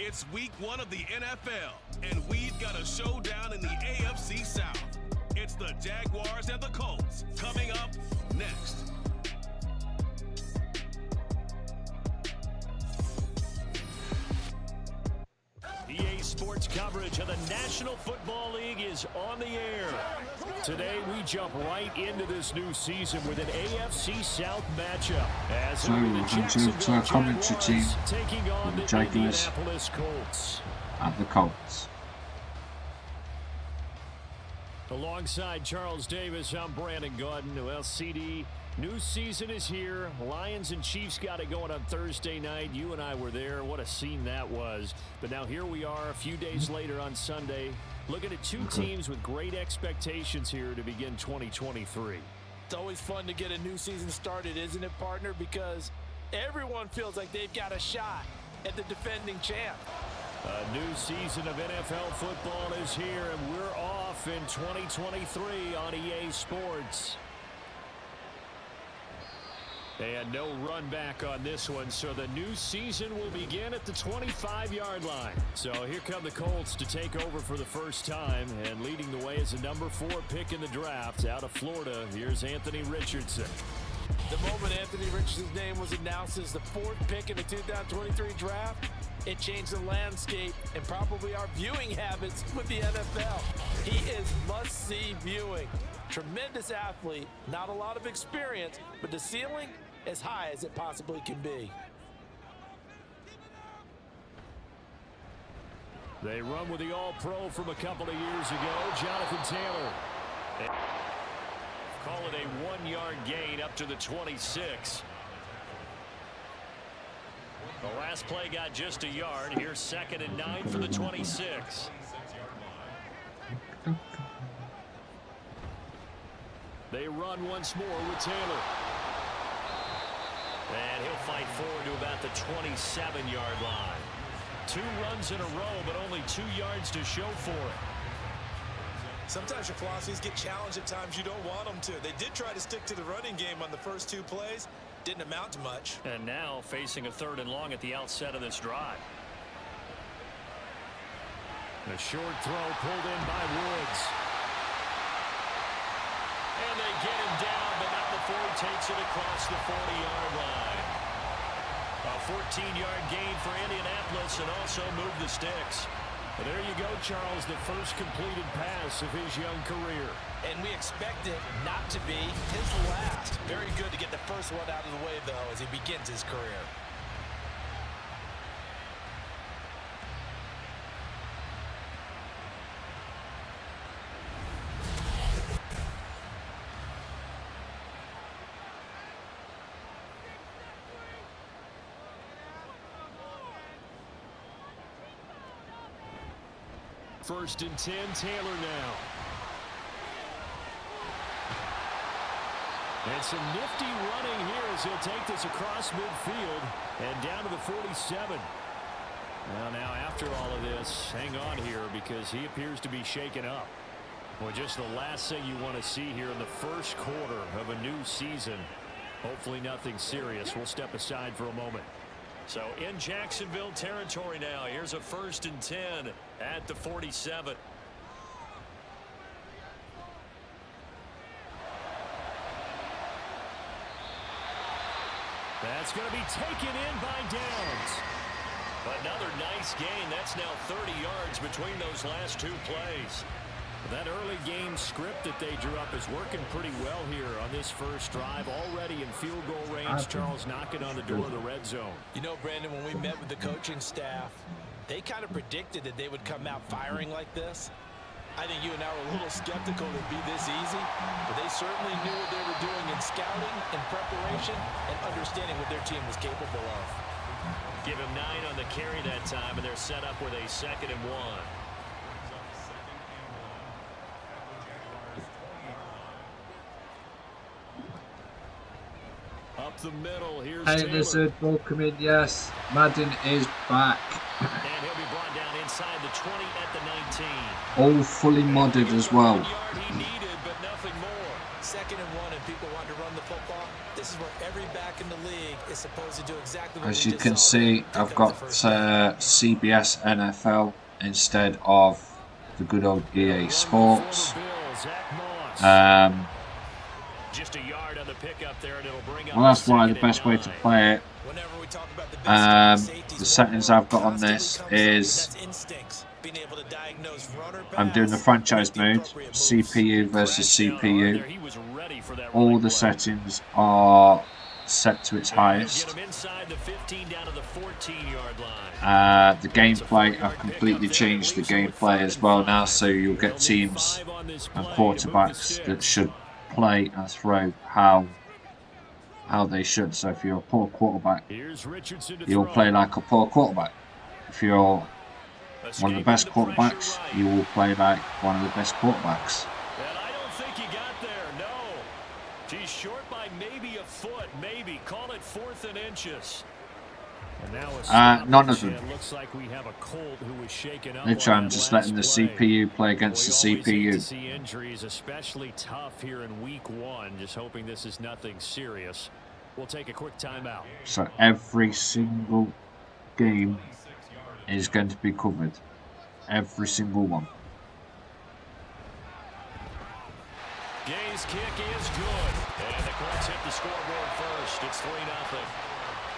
It's week 1 of the NFL, and we've got a showdown in the AFC South. It's the Jaguars and the Colts coming up next. EA Sports coverage of the National Football League is on the air. Today we jump right into this new season with an AFC South matchup. As So we'll hand you over to our commentary team, taking on the the Jaguars Indianapolis Colts. and the Colts. Alongside Charles Davis, I'm Brandon Gaudin. Well, CD, new season is here. Lions and Chiefs got it going on Thursday night. You and I were there. What a scene that was. But now here we are a few days later on Sunday, looking at two teams with great expectations here to begin 2023. It's always fun to get a new season started, isn't it, partner? Because everyone feels like they've got a shot at the defending champ. A new season of NFL football is here, and we're off in 2023 on EA Sports. And no run back on this one, so the new season will begin at the 25-yard line. So here come the Colts to take over for the first time, and leading the way is the number 4 pick in the draft out of Florida. Here's Anthony Richardson. The moment Anthony Richardson's name was announced as the 4th pick in the 2023 draft, it changed the landscape and probably our viewing habits with the NFL. He is must-see viewing. Tremendous athlete, not a lot of experience, but the ceiling as high as it possibly can be. They run with the All-Pro from a couple of years ago, Jonathan Taylor. Call it a 1-yard gain up to the 26. The last play got just a yard. Here's 2nd and 9 for the 26. They run once more with Taylor. And he'll fight forward to about the 27-yard line. 2 runs in a row, but only 2 yards to show for it. Sometimes your philosophies get challenged at times you don't want them to. They did try to stick to the running game on the first 2 plays. Didn't amount to much. And now facing a 3rd and long at the outset of this drive. The short throw pulled in by Woods. And they get him down, but not before he takes it across the 40-yard line. A 14-yard gain for Indianapolis and also moved the sticks. Well, there you go, Charles, the first completed pass of his young career. And we expect it not to be his last. Very good to get the first one out of the way, though, as he begins his career. First and 10, Taylor now. And some nifty running here as he'll take this across midfield and down to the 47. Well, now after all of this, hang on here because he appears to be shaken up. Well, just the last thing you want to see here in the first quarter of a new season. Hopefully nothing serious. We'll step aside for a moment. So in Jacksonville territory now. Here's a 1st and 10 at the 47. That's going to be taken in by Downs. Another nice gain. That's now 30 yards between those last 2 plays. That early game script that they drew up is working pretty well here on this first drive. Already in field goal range, Charles knocking on the door of the red zone. You know, Brandon, when we met with the coaching staff, they kind of predicted that they would come out firing like this. I think you and I were a little skeptical it would be this easy, but they certainly knew what they were doing in scouting and preparation and understanding what their team was capable of. Give him 9 on the carry that time, and they're set up with a 2nd and 1. Up the middle, here's Hey, Taylor. lizard, welcome in. Yes, Madden is back. And he'll be brought down inside the 20 at the 19. All fully modded as well. He needed, but nothing more. 2nd and 1, and people want to run the football. This is where every back in the league is supposed to do exactly what As we you just can saw there. see, Pick I've up got the first down. CBS NFL instead of the good old EA Sports. Just a yard on the pickup there, and it'll bring up Well, that's why the 2nd and best way to 9. play it. Whenever we talk about the best strong safeties, The settings I've got on this is that's instincts, being able to diagnose run or I'm doing the pass, franchise make the mode, appropriate moves. CPU versus Crashed down hard there. CPU. He was ready for that All running the play. settings are set to its And he'll highest. get him inside the 15 down to the 14-yard line. The gameplay, I've completely changed the gameplay as well now, so you'll get teams and quarterbacks that should play and throw how they should. So if you're a poor quarterback, you'll play like a poor quarterback. If you're one of the best quarterbacks, you will play like one of the best quarterbacks. And I don't think he got there, no. He's short by maybe a foot, maybe. Call it 4th and inches. And now none of them. Looks like we have a Colt who was shaken up. Literally, I'm just letting the CPU play against the We always hate to CPU. see injuries, especially tough here in week 1. Just hoping this is nothing serious. We'll take a quick timeout. So every single game is going to be covered. Every single one. Gay's kick is good. And the Colts hit the scoreboard first. It's 3-0.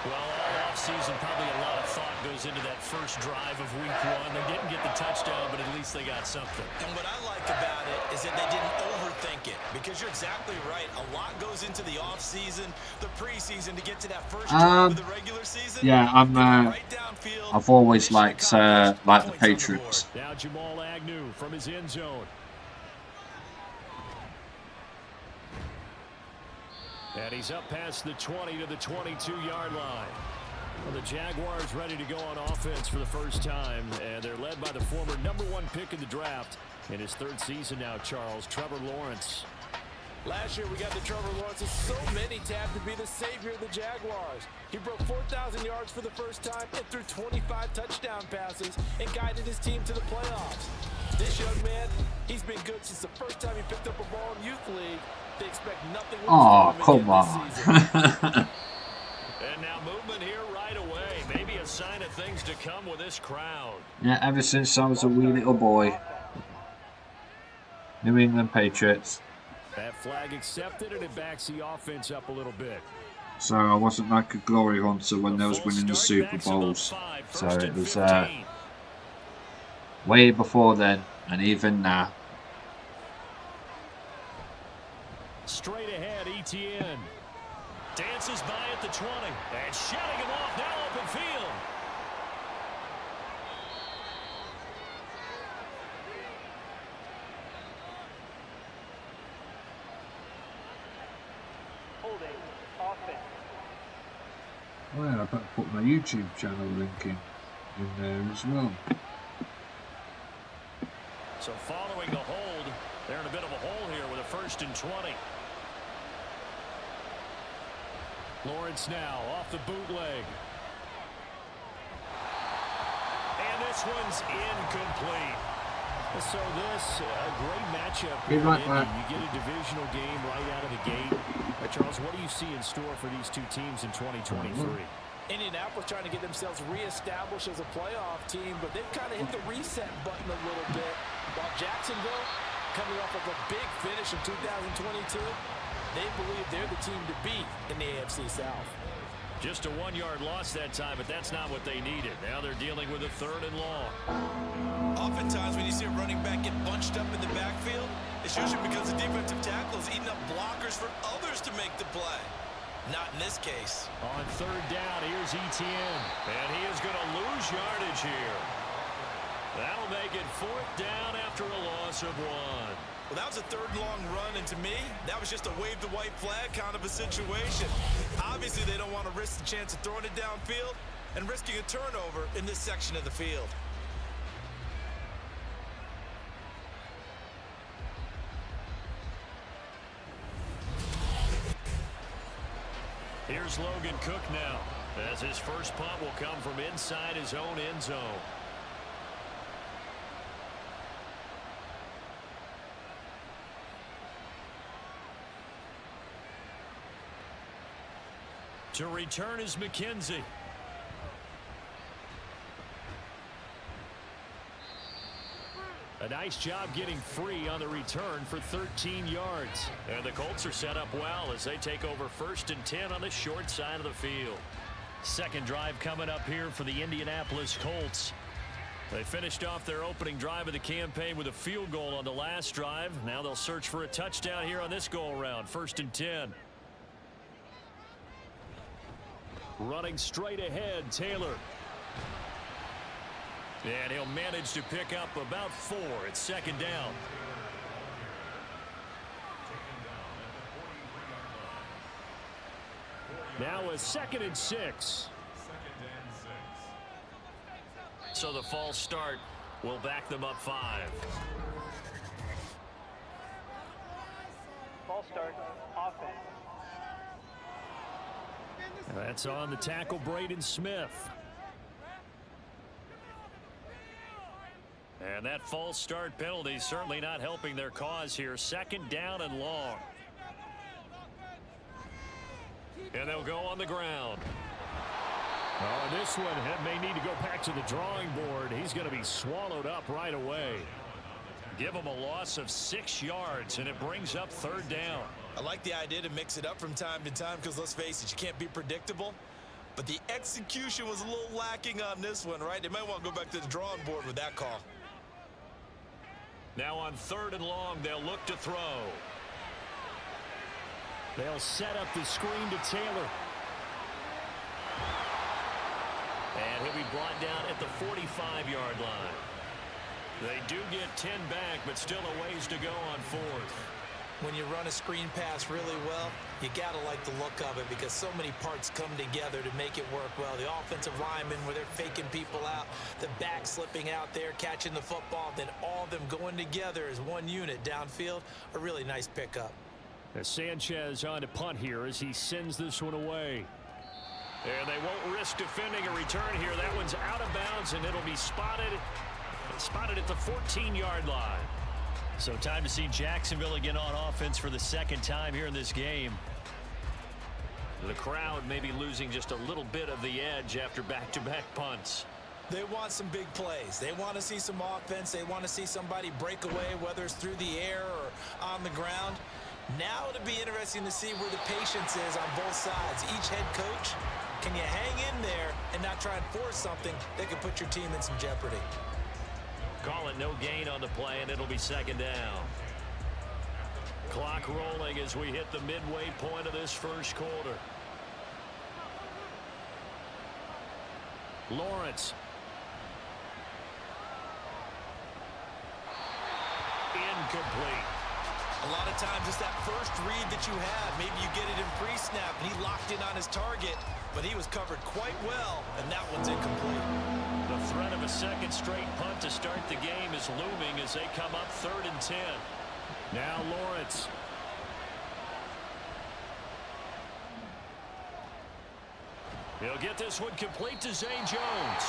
Well, all offseason, probably a lot of thought goes into that first drive of week 1. They didn't get the touchdown, but at least they got something. And what I like about it is that they didn't overthink it, because you're exactly right. A lot goes into the offseason, the preseason, to get to that first drive of the regular season. Yeah, Right downfield, I've always finish liked the the points on the Patriots. board. Now Jamal Agnew from his end zone. And he's up past the 20 to the 22-yard line. Well, the Jaguars ready to go on offense for the first time, and they're led by the former #1 pick in the draft in his 3rd season now, Charles, Trevor Lawrence. Last year, we got the Trevor Lawrence. So many tapped to be the savior of the Jaguars. He broke 4,000 yards for the first time and threw 25 touchdown passes and guided his team to the playoffs. This young man, he's been good since the first time he picked up a ball in Youth League. They expect nothing less Oh, from him come again this season. on. And now movement here right away. Maybe a sign of things to come with this crowd. Yeah, ever since I was a wee little boy. New England Patriots. That flag accepted, and it backs the offense up a little bit. So I wasn't like a glory hunter when they was winning the Super Bowls. So it was way before then, and even now. Straight ahead, ETN. Dances by at the 20. And shutting him off now, open field. Holding offense. Well, I better put my YouTube channel link in there as well. So following the hold, they're in a bit of a hole here with a 1st and 20. Lawrence now off the bootleg. And this one's incomplete. So this, a great matchup here in Indy. You get a divisional game right out of the gate. Charles, what do you see in store for these two teams in 2023? Indianapolis trying to get themselves reestablished as a playoff team, but they've kind of hit the reset button a little bit. While Jacksonville, coming off of a big finish in 2022, they believe they're the team to beat in the AFC South. Just a 1-yard loss that time, but that's not what they needed. Now they're dealing with a 3rd and long. Oftentimes when you see a running back get bunched up in the backfield, it's usually because the defensive tackle is eating up blockers for others to make the play. Not in this case. On 3rd down, here's ETN. And he is going to lose yardage here. That'll make it 4th down after a loss of 1. Well, that was a 3rd long run, and to me, that was just a wave the white flag kind of a situation. Obviously, they don't want to risk the chance of throwing it downfield and risking a turnover in this section of the field. Here's Logan Cook now, as his first punt will come from inside his own end zone. To return is McKenzie. A nice job getting free on the return for 13 yards. And the Colts are set up well as they take over 1st and 10 on the short side of the field. Second drive coming up here for the Indianapolis Colts. They finished off their opening drive of the campaign with a field goal on the last drive. Now they'll search for a touchdown here on this go-around. 1st and 10. Running straight ahead, Taylor. And he'll manage to pick up about 4. It's 2nd down. Now a 2nd and 6. So the false start will back them up 5. False start, offense. That's on the tackle, Braden Smith. And that false start penalty certainly not helping their cause here. 2nd down and long. And they'll go on the ground. Oh, this one may need to go back to the drawing board. He's going to be swallowed up right away. Give him a loss of 6 yards, and it brings up 3rd down. I like the idea to mix it up from time to time because, let's face it, you can't be predictable. But the execution was a little lacking on this one, right? They might want to go back to the drawing board with that call. Now on 3rd and long, they'll look to throw. They'll set up the screen to Taylor. And he'll be brought down at the 45-yard line. They do get 10 back, but still a ways to go on 4th. When you run a screen pass really well, you got to like the look of it because so many parts come together to make it work well. The offensive linemen where they're faking people out, the back slipping out there, catching the football, then all of them going together as one unit downfield. A really nice pickup. As Sanchez on to punt here as he sends this one away. And they won't risk defending a return here. That one's out of bounds, and it'll be spotted at the 14-yard line. So time to see Jacksonville again on offense for the 2nd time here in this game. The crowd may be losing just a little bit of the edge after back-to-back punts. They want some big plays. They want to see some offense. They want to see somebody break away, whether it's through the air or on the ground. Now it'll be interesting to see where the patience is on both sides. Each head coach, can you hang in there and not try and force something that could put your team in some jeopardy? Call it no gain on the play, and it'll be 2nd down. Clock rolling as we hit the midway point of this 1st quarter. Lawrence. Incomplete. A lot of times it's that first read that you have. Maybe you get it in pre-snap, and he locked in on his target, but he was covered quite well, and that one's incomplete. The threat of a 2nd straight punt to start the game is looming as they come up 3rd and 10. Now Lawrence. He'll get this one complete to Zay Jones.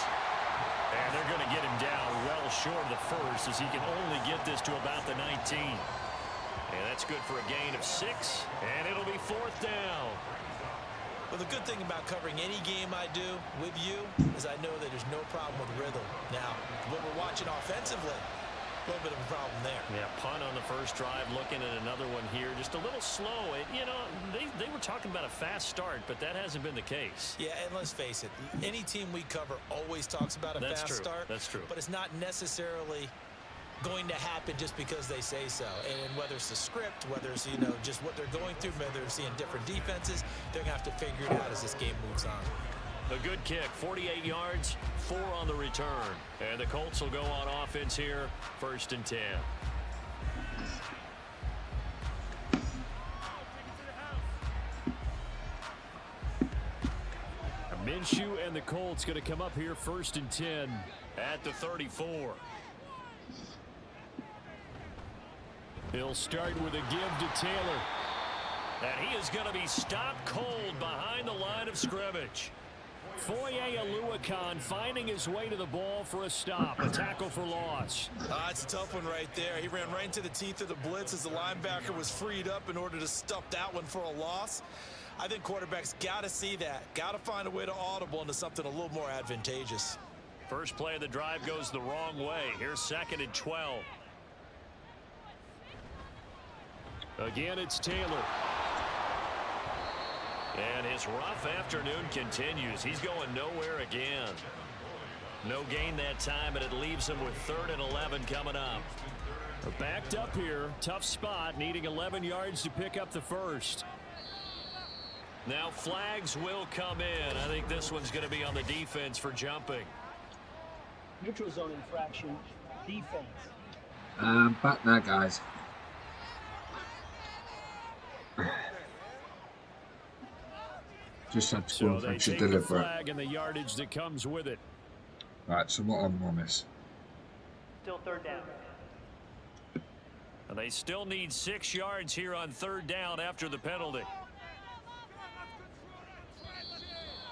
And they're going to get him down well short of the 1st as he can only get this to about the 19. And that's good for a gain of 6, and it'll be 4th down. Well, the good thing about covering any game I do with you is I know that there's no problem with rhythm. Now, what we're watching offensively, a little bit of a problem there. Yeah, punt on the 1st drive, looking at another one here. Just a little slow. You know, they were talking about a fast start, but that hasn't been the case. Yeah, and let's face it, any team we cover always talks about a fast start. That's true. But it's not necessarily going to happen just because they say so. And whether it's the script, whether it's, you know, just what they're going through, whether they're seeing different defenses, they're going to have to figure it out as this game moves on. A good kick, 48 yards, 4 on the return. And the Colts will go on offense here, 1st and 10. Minshew and the Colts going to come up here 1st and 10 at the 34. He'll start with a give to Taylor. And he is going to be stopped cold behind the line of scrimmage. Foye Oluokun finding his way to the ball for a stop. A tackle for loss. It's a tough one right there. He ran right into the teeth of the blitz as the linebacker was freed up in order to stuff that one for a loss. I think quarterbacks got to see that. Got to find a way to audible into something a little more advantageous. First play of the drive goes the wrong way. Here's 2nd and 12. Again, it's Taylor. And his rough afternoon continues. He's going nowhere again. No gain that time, and it leaves him with 3rd and 11 coming up. We're backed up here. Tough spot, needing 11 yards to pick up the first. Now flags will come in. I think this one's going to be on the defense for jumping. Neutral zone infraction, defense. Back there, guys. Just had to So they take the flag and the yardage that comes with it. Right, so what on this? Still 3rd down. And they still need 6 yards here on 3rd down after the penalty.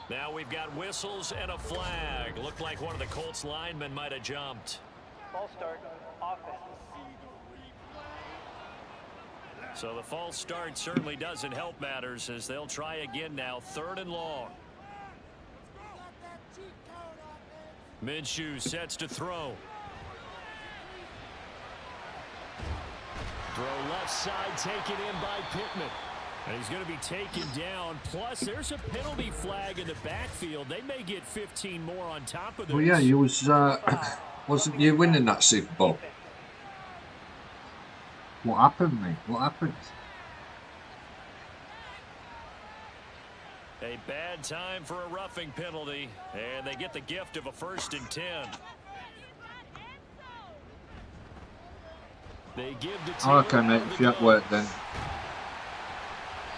Now we've got whistles and a flag. Looked like one of the Colts linemen might have jumped. False start, offense. So the false start certainly doesn't help matters as they'll try again now. 3rd and long. Minshew sets to throw. Throw left side taken in by Pittman. And he's going to be taken down. Plus, there's a penalty flag in the backfield. They may get 15 more on top of this. Well, yeah, you wasn't you winning that Super Bowl? What happened, mate? What happened? A bad time for a roughing penalty, and they get the gift of a 1st and 10. They give to Taylor. Okay, mate, if you're at work then.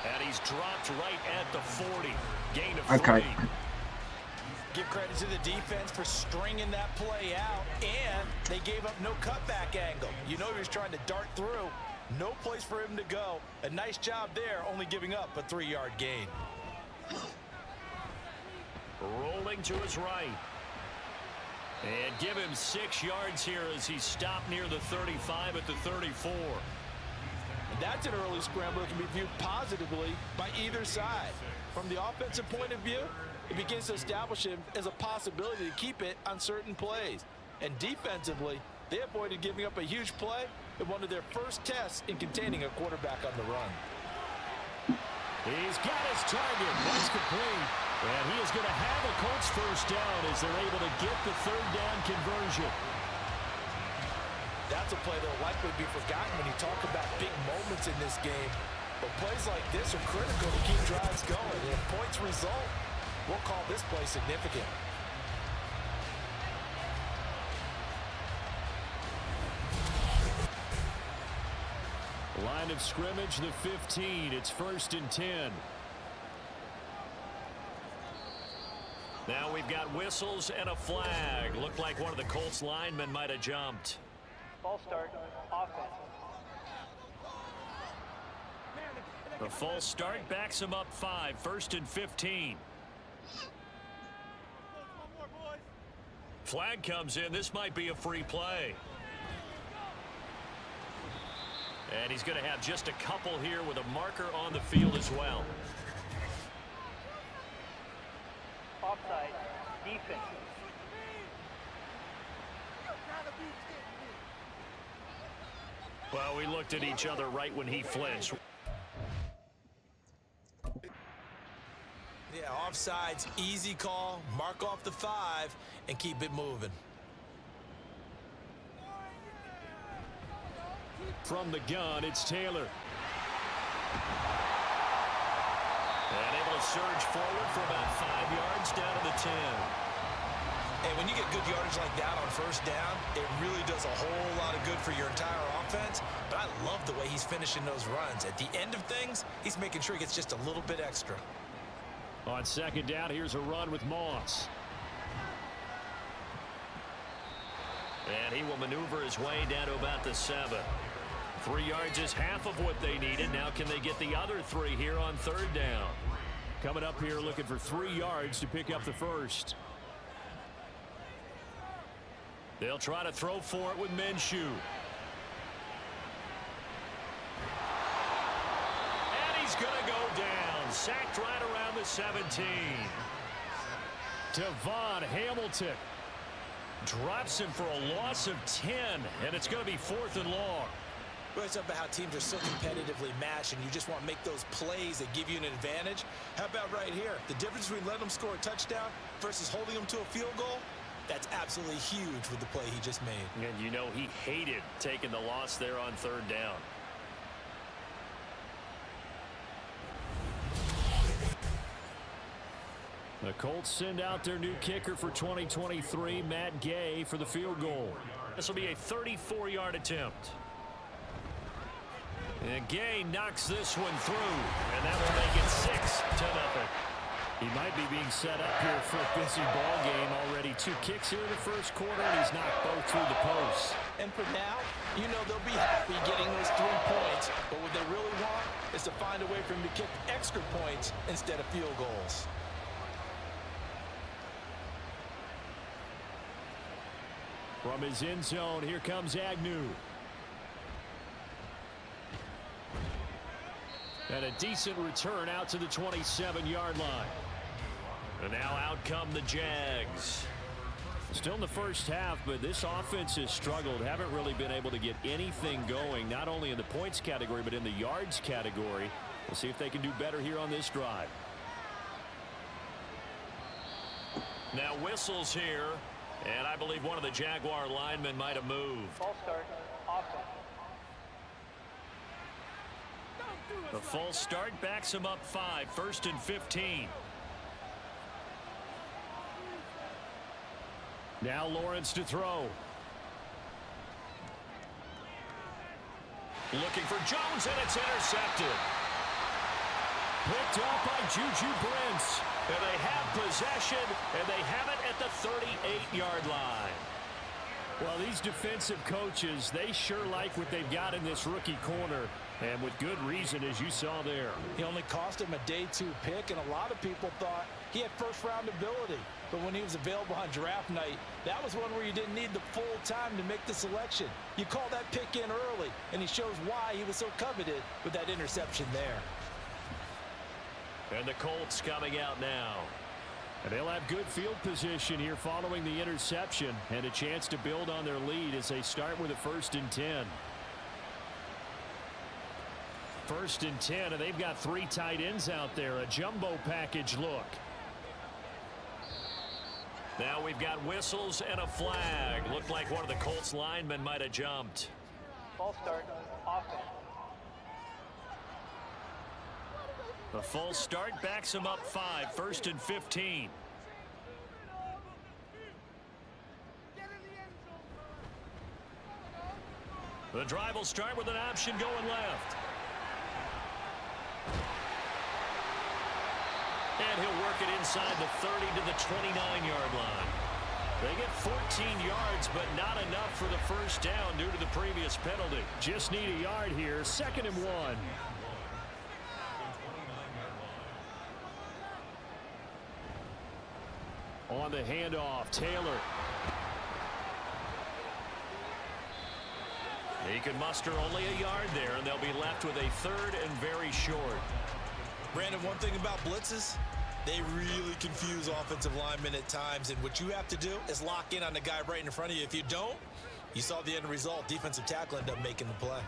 And he's dropped right at the 40. Gain of 3. Okay. Give credit to the defense for stringing that play out, and they gave up no cutback angle. You know he was trying to dart through. No place for him to go. A nice job there, only giving up a 3-yard gain. Rolling to his right. And give him 6 yards here as he's stopped near the 35 at the 34. And that's an early scramble that can be viewed positively by either side. From the offensive point of view, it begins to establish him as a possibility to keep it on certain plays. And defensively, they avoided giving up a huge play in one of their first tests in containing a quarterback on the run. He's got his target. That's complete. And he is going to have a Colts 1st down as they're able to get the 3rd down conversion. That's a play that will likely be forgotten when you talk about big moments in this game. But plays like this are critical to keep drives going. And if points result, we'll call this play significant. Line of scrimmage, the 15. It's 1st and 10. Now we've got whistles and a flag. Looked like one of the Colts linemen might have jumped. False start, offense. The false start backs him up 5. 1st and 15. Flag comes in. This might be a free play. And he's going to have just a couple here with a marker on the field as well. Offside, defense. Well, we looked at each other right when he flinched. Yeah, offsides, easy call, mark off the 5, and keep it moving. From the gun, it's Taylor. And able to surge forward for about 5 yards down to the 10. And when you get good yardage like that on 1st down, it really does a whole lot of good for your entire offense. But I love the way he's finishing those runs. At the end of things, he's making sure he gets just a little bit extra. On 2nd down, here's a run with Moss. And he will maneuver his way down to about the 7. 3 yards is half of what they needed. Now can they get the other 3 here on 3rd down? Coming up here looking for 3 yards to pick up the first. They'll try to throw for it with Minshew. And he's going to go down. sacked right around the 17. Devon Hamilton drops him for a loss of 10, and it's going to be 4th and long. Well, it's about how teams are so competitively matched, and you just want to make those plays that give you an advantage. How about right here? The difference between letting them score a touchdown versus holding them to a field goal, that's absolutely huge with the play he just made. And you know he hated taking the loss there on 3rd down. The Colts send out their new kicker for 2023, Matt Gay, for the field goal. This will be a 34-yard attempt. And Gay knocks this one through, and that will make it 6-0. He might be being set up here for a busy ball game already. 2 kicks here in the first quarter, and he's knocked both through the post. And for now, you know they'll be happy getting those 3 points, but what they really want is to find a way for him to kick extra points instead of field goals. From his end zone, here comes Agnew. And a decent return out to the 27-yard line. And now out come the Jags. Still in the first half, but this offense has struggled. Haven't really been able to get anything going, not only in the points category, but in the yards category. We'll see if they can do better here on this drive. Now whistles here, and I believe one of the Jaguar linemen might have moved. Ball start, offense. The false start backs him up 5, 1st and 15. Now Lawrence to throw. Looking for Jones, and it's intercepted. Picked up by Juju Brents. And they have possession, and they have it at the 38-yard line. Well, these defensive coaches, they sure like what they've got in this rookie corner, and with good reason, as you saw there. He only cost him a day 2 pick, and a lot of people thought he had first-round ability. But when he was available on draft night, that was one where you didn't need the full time to make the selection. You call that pick in early, and he shows why he was so coveted with that interception there. And the Colts coming out now. And they'll have good field position here following the interception, and a chance to build on their lead as they start with a 1st and 10. 1st and 10, and they've got 3 tight ends out there. A jumbo package look. Now we've got whistles and a flag. Looked like one of the Colts linemen might have jumped. Ball start, offense. The full start backs him up 5, 1st and 15. The drive will start with an option going left. And he'll work it inside the 30 to the 29-yard line. They get 14 yards, but not enough for the first down due to the previous penalty. Just need a yard here, 2nd and 1. On the handoff, Taylor. He can muster only a yard there, and they'll be left with a 3rd and very short. Brandon, one thing about blitzes, they really confuse offensive linemen at times, and what you have to do is lock in on the guy right in front of you. If you don't, you saw the end result. Defensive tackle ended up making the play.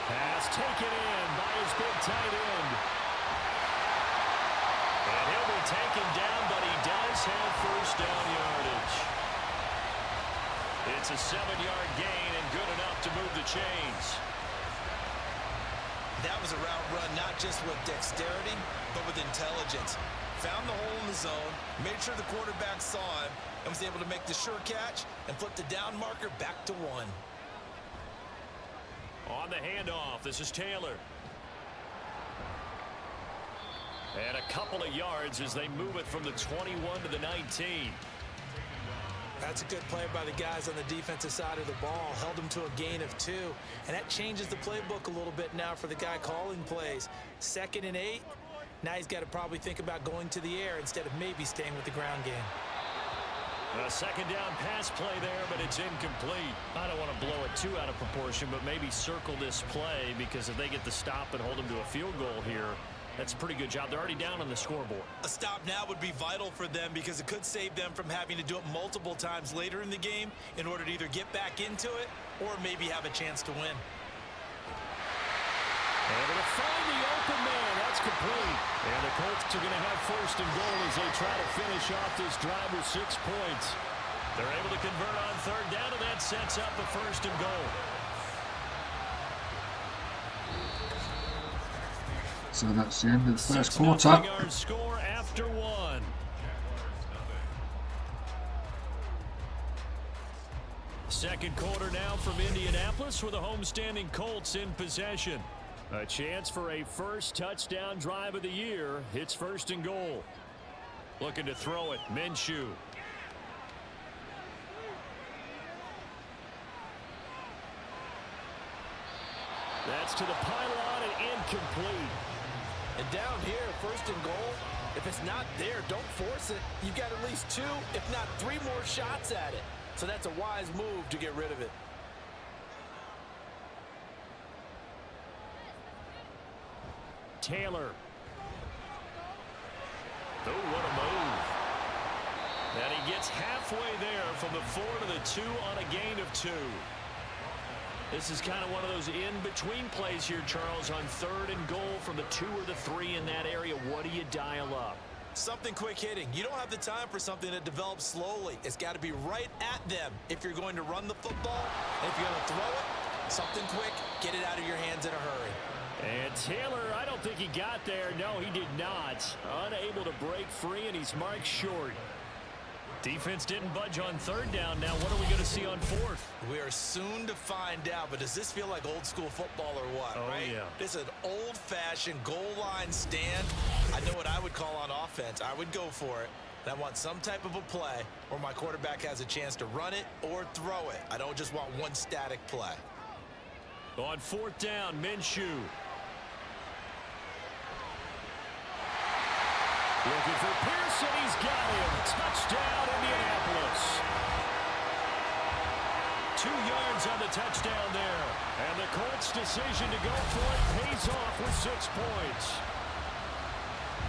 Pass taken in by his big tight end. And he'll be taken down, but he does have first down yardage. It's a 7-yard gain and good enough to move the chains. That was a route run not just with dexterity, but with intelligence. Found the hole in the zone, made sure the quarterback saw him, and was able to make the sure catch and flip the down marker back to 1. On the handoff, this is Taylor. And a couple of yards as they move it from the 21 to the 19. That's a good play by the guys on the defensive side of the ball. Held them to a gain of 2. And that changes the playbook a little bit now for the guy calling plays. 2nd and 8. Now he's got to probably think about going to the air instead of maybe staying with the ground game. A second down pass play there, but it's incomplete. I don't want to blow it too out of proportion, but maybe circle this play, because if they get the stop and hold them to a field goal here, that's a pretty good job. They're already down on the scoreboard. A stop now would be vital for them, because it could save them from having to do it multiple times later in the game in order to either get back into it or maybe have a chance to win. Able to find the open man. That's complete. And the Colts are going to have first and goal as they try to finish off this drive with 6 points. They're able to convert on third down, and that sets up a first and goal. So that's the end of the first 6-0 quarter. our score after 1. Second quarter now from Indianapolis with the homestanding Colts in possession. A chance for a first touchdown drive of the year. It's first and goal. Looking to throw it. Minshew. That's to the pylon and incomplete. And down here, first and goal, if it's not there, don't force it. You've got at least 2, if not 3 more shots at it. So that's a wise move to get rid of it. Taylor. Oh, what a move. And he gets halfway there from the 4 to the 2 on a gain of 2. This is kind of one of those in-between plays here, Charles, on third and goal from the 2 or the 3 in that area. What do you dial up? Something quick hitting. You don't have the time for something that develops slowly. It's got to be right at them if you're going to run the football. And if you're going to throw it, something quick, get it out of your hands in a hurry. And Taylor, I don't think he got there. No, he did not. Unable to break free, and he's marked short. Defense didn't budge on third down. Now what are we going to see on fourth? We are soon to find out, but does this feel like old school football or what, Oh, right? yeah. This is an old-fashioned goal line stand. I know what I would call on offense. I would go for it. And I want some type of a play where my quarterback has a chance to run it or throw it. I don't just want one static play. On fourth down, Minshew. Looking for Pearson. He's got him. Touchdown, Indianapolis. 2 yards on the touchdown there. And the Colts' decision to go for it pays off with 6 points.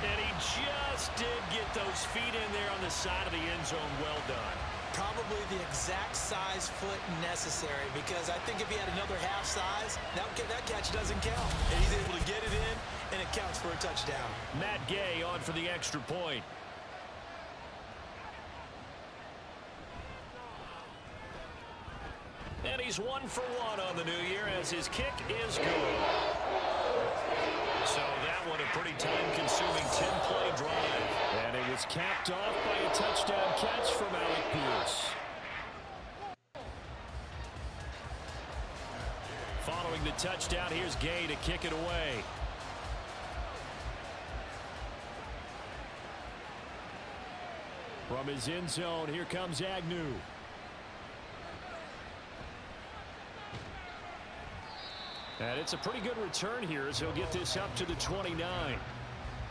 And he just did get those feet in there on the side of the end zone. Well done. Probably the exact size foot necessary, because I think if he had another half size, that catch doesn't count. And he's able to get it in, and it counts for a touchdown. Matt Gay on for the extra point. And he's 1 for 1 on the new year as his kick is good. So that one a pretty time-consuming 10-play drive. And it was capped off by a touchdown catch from Alec Pierce. Following the touchdown, here's Gay to kick it away. From his end zone, here comes Agnew. And it's a pretty good return here as he'll get this up to the 29.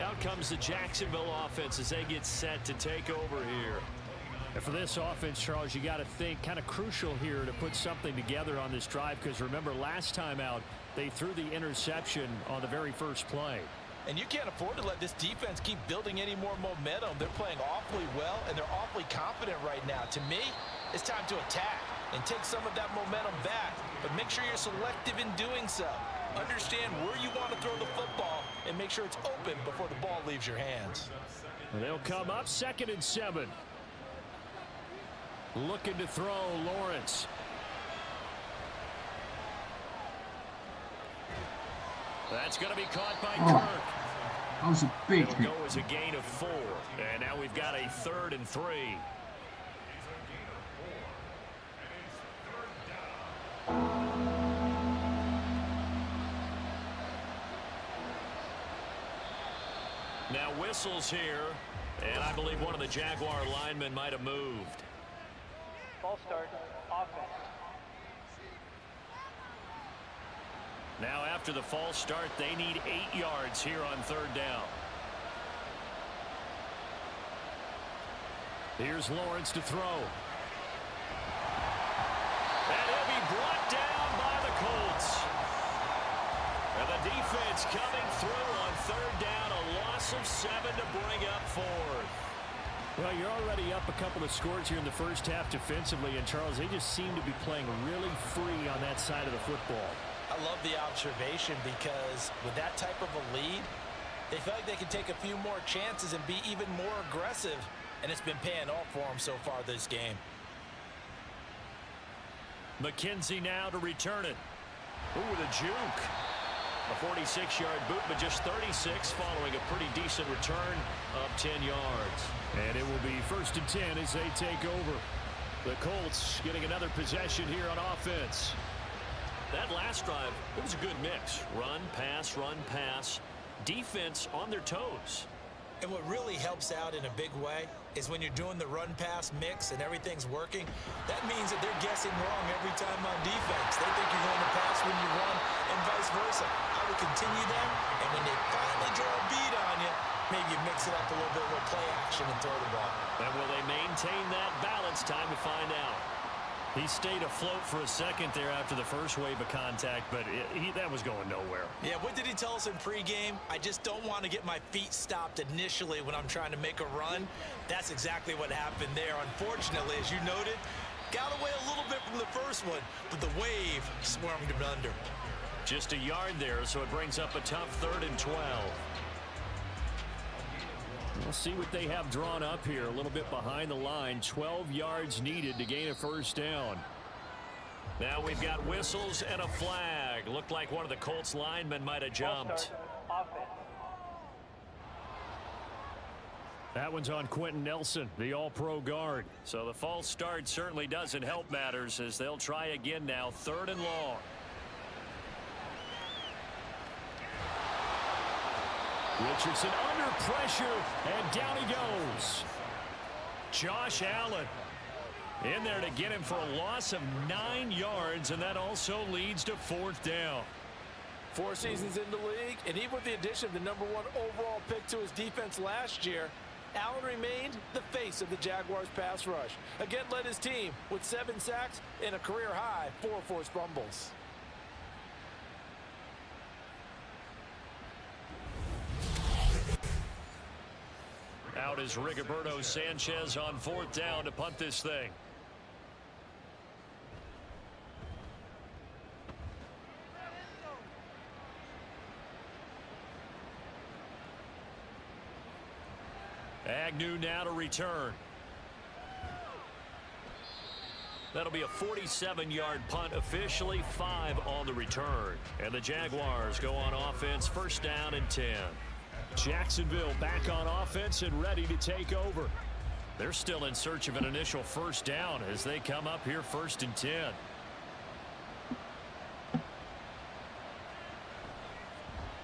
Out comes the Jacksonville offense as they get set to take over here. And for this offense, Charles, you got to think kind of crucial here to put something together on this drive, because remember last time out they threw the interception on the very first play. And you can't afford to let this defense keep building any more momentum. They're playing awfully well, and they're awfully confident right now. To me, it's time to attack and take some of that momentum back. But make sure you're selective in doing so. Understand where you want to throw the football and make sure it's open before the ball leaves your hands. And they'll come up 2nd and 7. Looking to throw, Lawrence. That's going to be caught by Kirk. That was a big It'll hit. go as a gain of 4. And now we've got a 3rd and 3. Now whistles here, and I believe one of the Jaguar linemen might have moved. Ball start, offense. Now after the false start, they need 8 yards here on third down. Here's Lawrence to throw. And he'll be brought down by the Colts. And the defense coming through on third down. A loss of 7 to bring up fourth. Well, you're already up a couple of scores here in the first half defensively. And, Charles, they just seem to be playing really free on that side of the football. I love the observation because with that type of a lead, they feel like they can take a few more chances and be even more aggressive. And it's been paying off for them so far this game. McKenzie now to return it. Ooh, the juke. A 46-yard boot, but just 36 following a pretty decent return of 10 yards. And it will be 1st and 10 as they take over. The Colts getting another possession here on offense. That last drive, it was a good mix. Run, pass, defense on their toes. And what really helps out in a big way is when you're doing the run-pass mix and everything's working, that means that they're guessing wrong every time on defense. They think you're going to pass when you run and vice versa. I would continue them, and when they finally draw a beat on you, maybe you mix it up a little bit with play action and throw the ball. And will they maintain that balance? Time to find out. He stayed afloat for a second there after the first wave of contact, but that was going nowhere. Yeah, what did he tell us in pregame? I just don't want to get my feet stopped initially when I'm trying to make a run. That's exactly what happened there. Unfortunately, as you noted, got away a little bit from the first one, but the wave swarmed him under. Just a yard there, so it brings up a tough 3rd and 12. We'll see what they have drawn up here. A little bit behind the line. 12 yards needed to gain a first down. Now we've got whistles and a flag. Looked like one of the Colts linemen might have jumped. That one's on Quentin Nelson, the all-pro guard. So the false start certainly doesn't help matters as they'll try again now. 3rd and long. Richardson under pressure, and down he goes. Josh Allen in there to get him for a loss of 9 yards, and that also leads to 4th down. 4 seasons in the league, and even with the addition of the #1 overall pick to his defense last year, Allen remained the face of the Jaguars pass rush. Again, led his team with 7 sacks and a career-high 4 forced fumbles. Out is Rigoberto Sanchez on 4th down to punt this thing. Agnew now to return. That'll be a 47-yard punt, officially 5 on the return. And the Jaguars go on offense, 1st down and 10. Jacksonville back on offense and ready to take over. They're still in search of an initial first down as they come up here 1st and 10.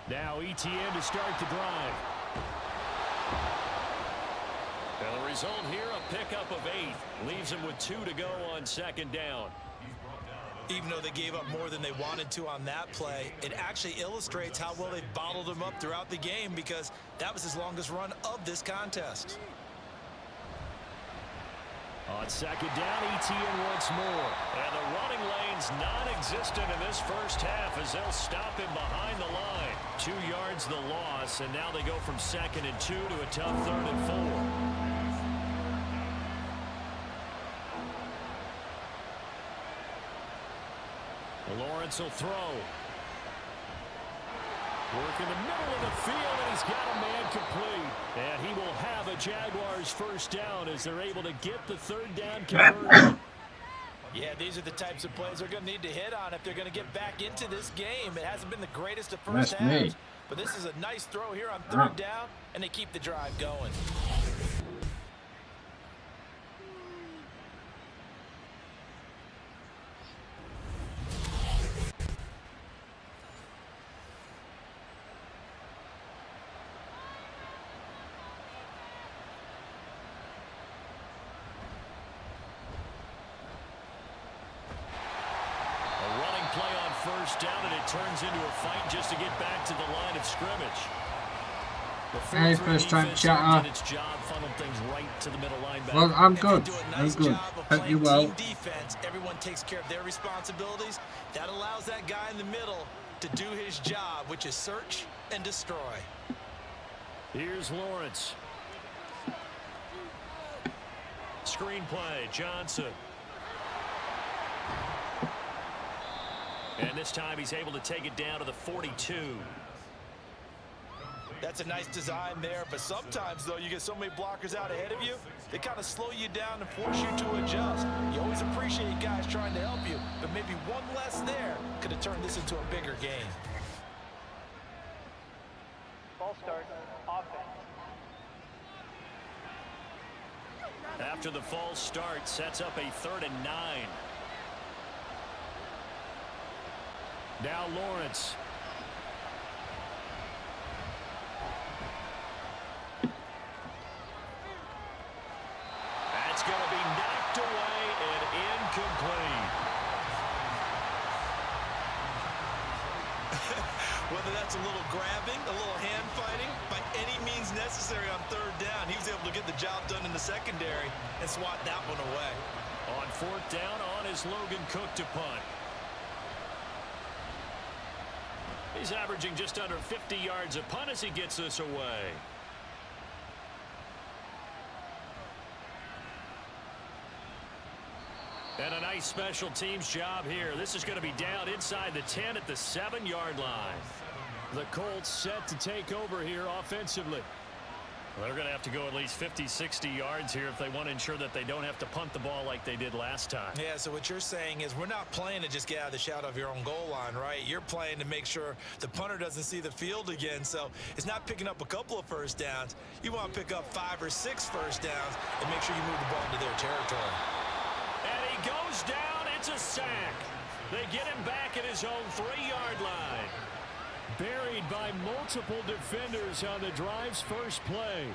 Now ETN to start the drive. And the result here, a pickup of 8. Leaves them with 2 to go on 2nd down. Even though they gave up more than they wanted to on that play, it actually illustrates how well they've bottled him up throughout the game because that was his longest run of this contest. On 2nd down, ETN once more. And the running lane's non-existent in this first half as they'll stop him behind the line. 2 yards the loss, and now they go from 2nd and 2 to a tough 3rd and 4. Lawrence will throw. Work in the middle of the field, and he's got a man complete. And he will have a Jaguars first down as they're able to get the 3rd down conversion. Yeah, these are the types of plays they're going to need to hit on if they're going to get back into this game. It hasn't been the greatest of first halves, but this is a nice throw here on 3rd down, and they keep the drive going. First down, and it turns into a fight just to get back to the line of scrimmage. Hey, first time chatter. Well, I'm good. I'm good. Hope you're well. Defense, everyone takes care of their responsibilities. That allows that guy in the middle to do his job, which is search and destroy. Here's Lawrence. Screenplay, Johnson. And this time he's able to take it down to the 42. That's a nice design there, but sometimes, though, you get so many blockers out ahead of you, they kind of slow you down and force you to adjust. You always appreciate guys trying to help you, but maybe one less there could have turned this into a bigger game. Ball start, offense. After the false start, sets up a 3rd and 9. Now Lawrence. That's going to be knocked away and incomplete. Whether that's a little grabbing, a little hand fighting, by any means necessary on 3rd down, he was able to get the job done in the secondary and swat that one away. On 4th down, on is Logan Cook to punt. He's averaging just under 50 yards a punt as he gets this away. And a nice special teams job here. This is going to be down inside the 10 at the 7-yard line. The Colts set to take over here offensively. Well, they're going to have to go at least 50, 60 yards here if they want to ensure that they don't have to punt the ball like they did last time. Yeah, so what you're saying is we're not playing to just get out of the shadow of your own goal line, right? You're playing to make sure the punter doesn't see the field again. So it's not picking up a couple of first downs. You want to pick up 5 or 6 first downs and make sure you move the ball into their territory. And he goes down. It's a sack. They get him back at his own 3-yard line. Buried by multiple defenders on the drive's first play.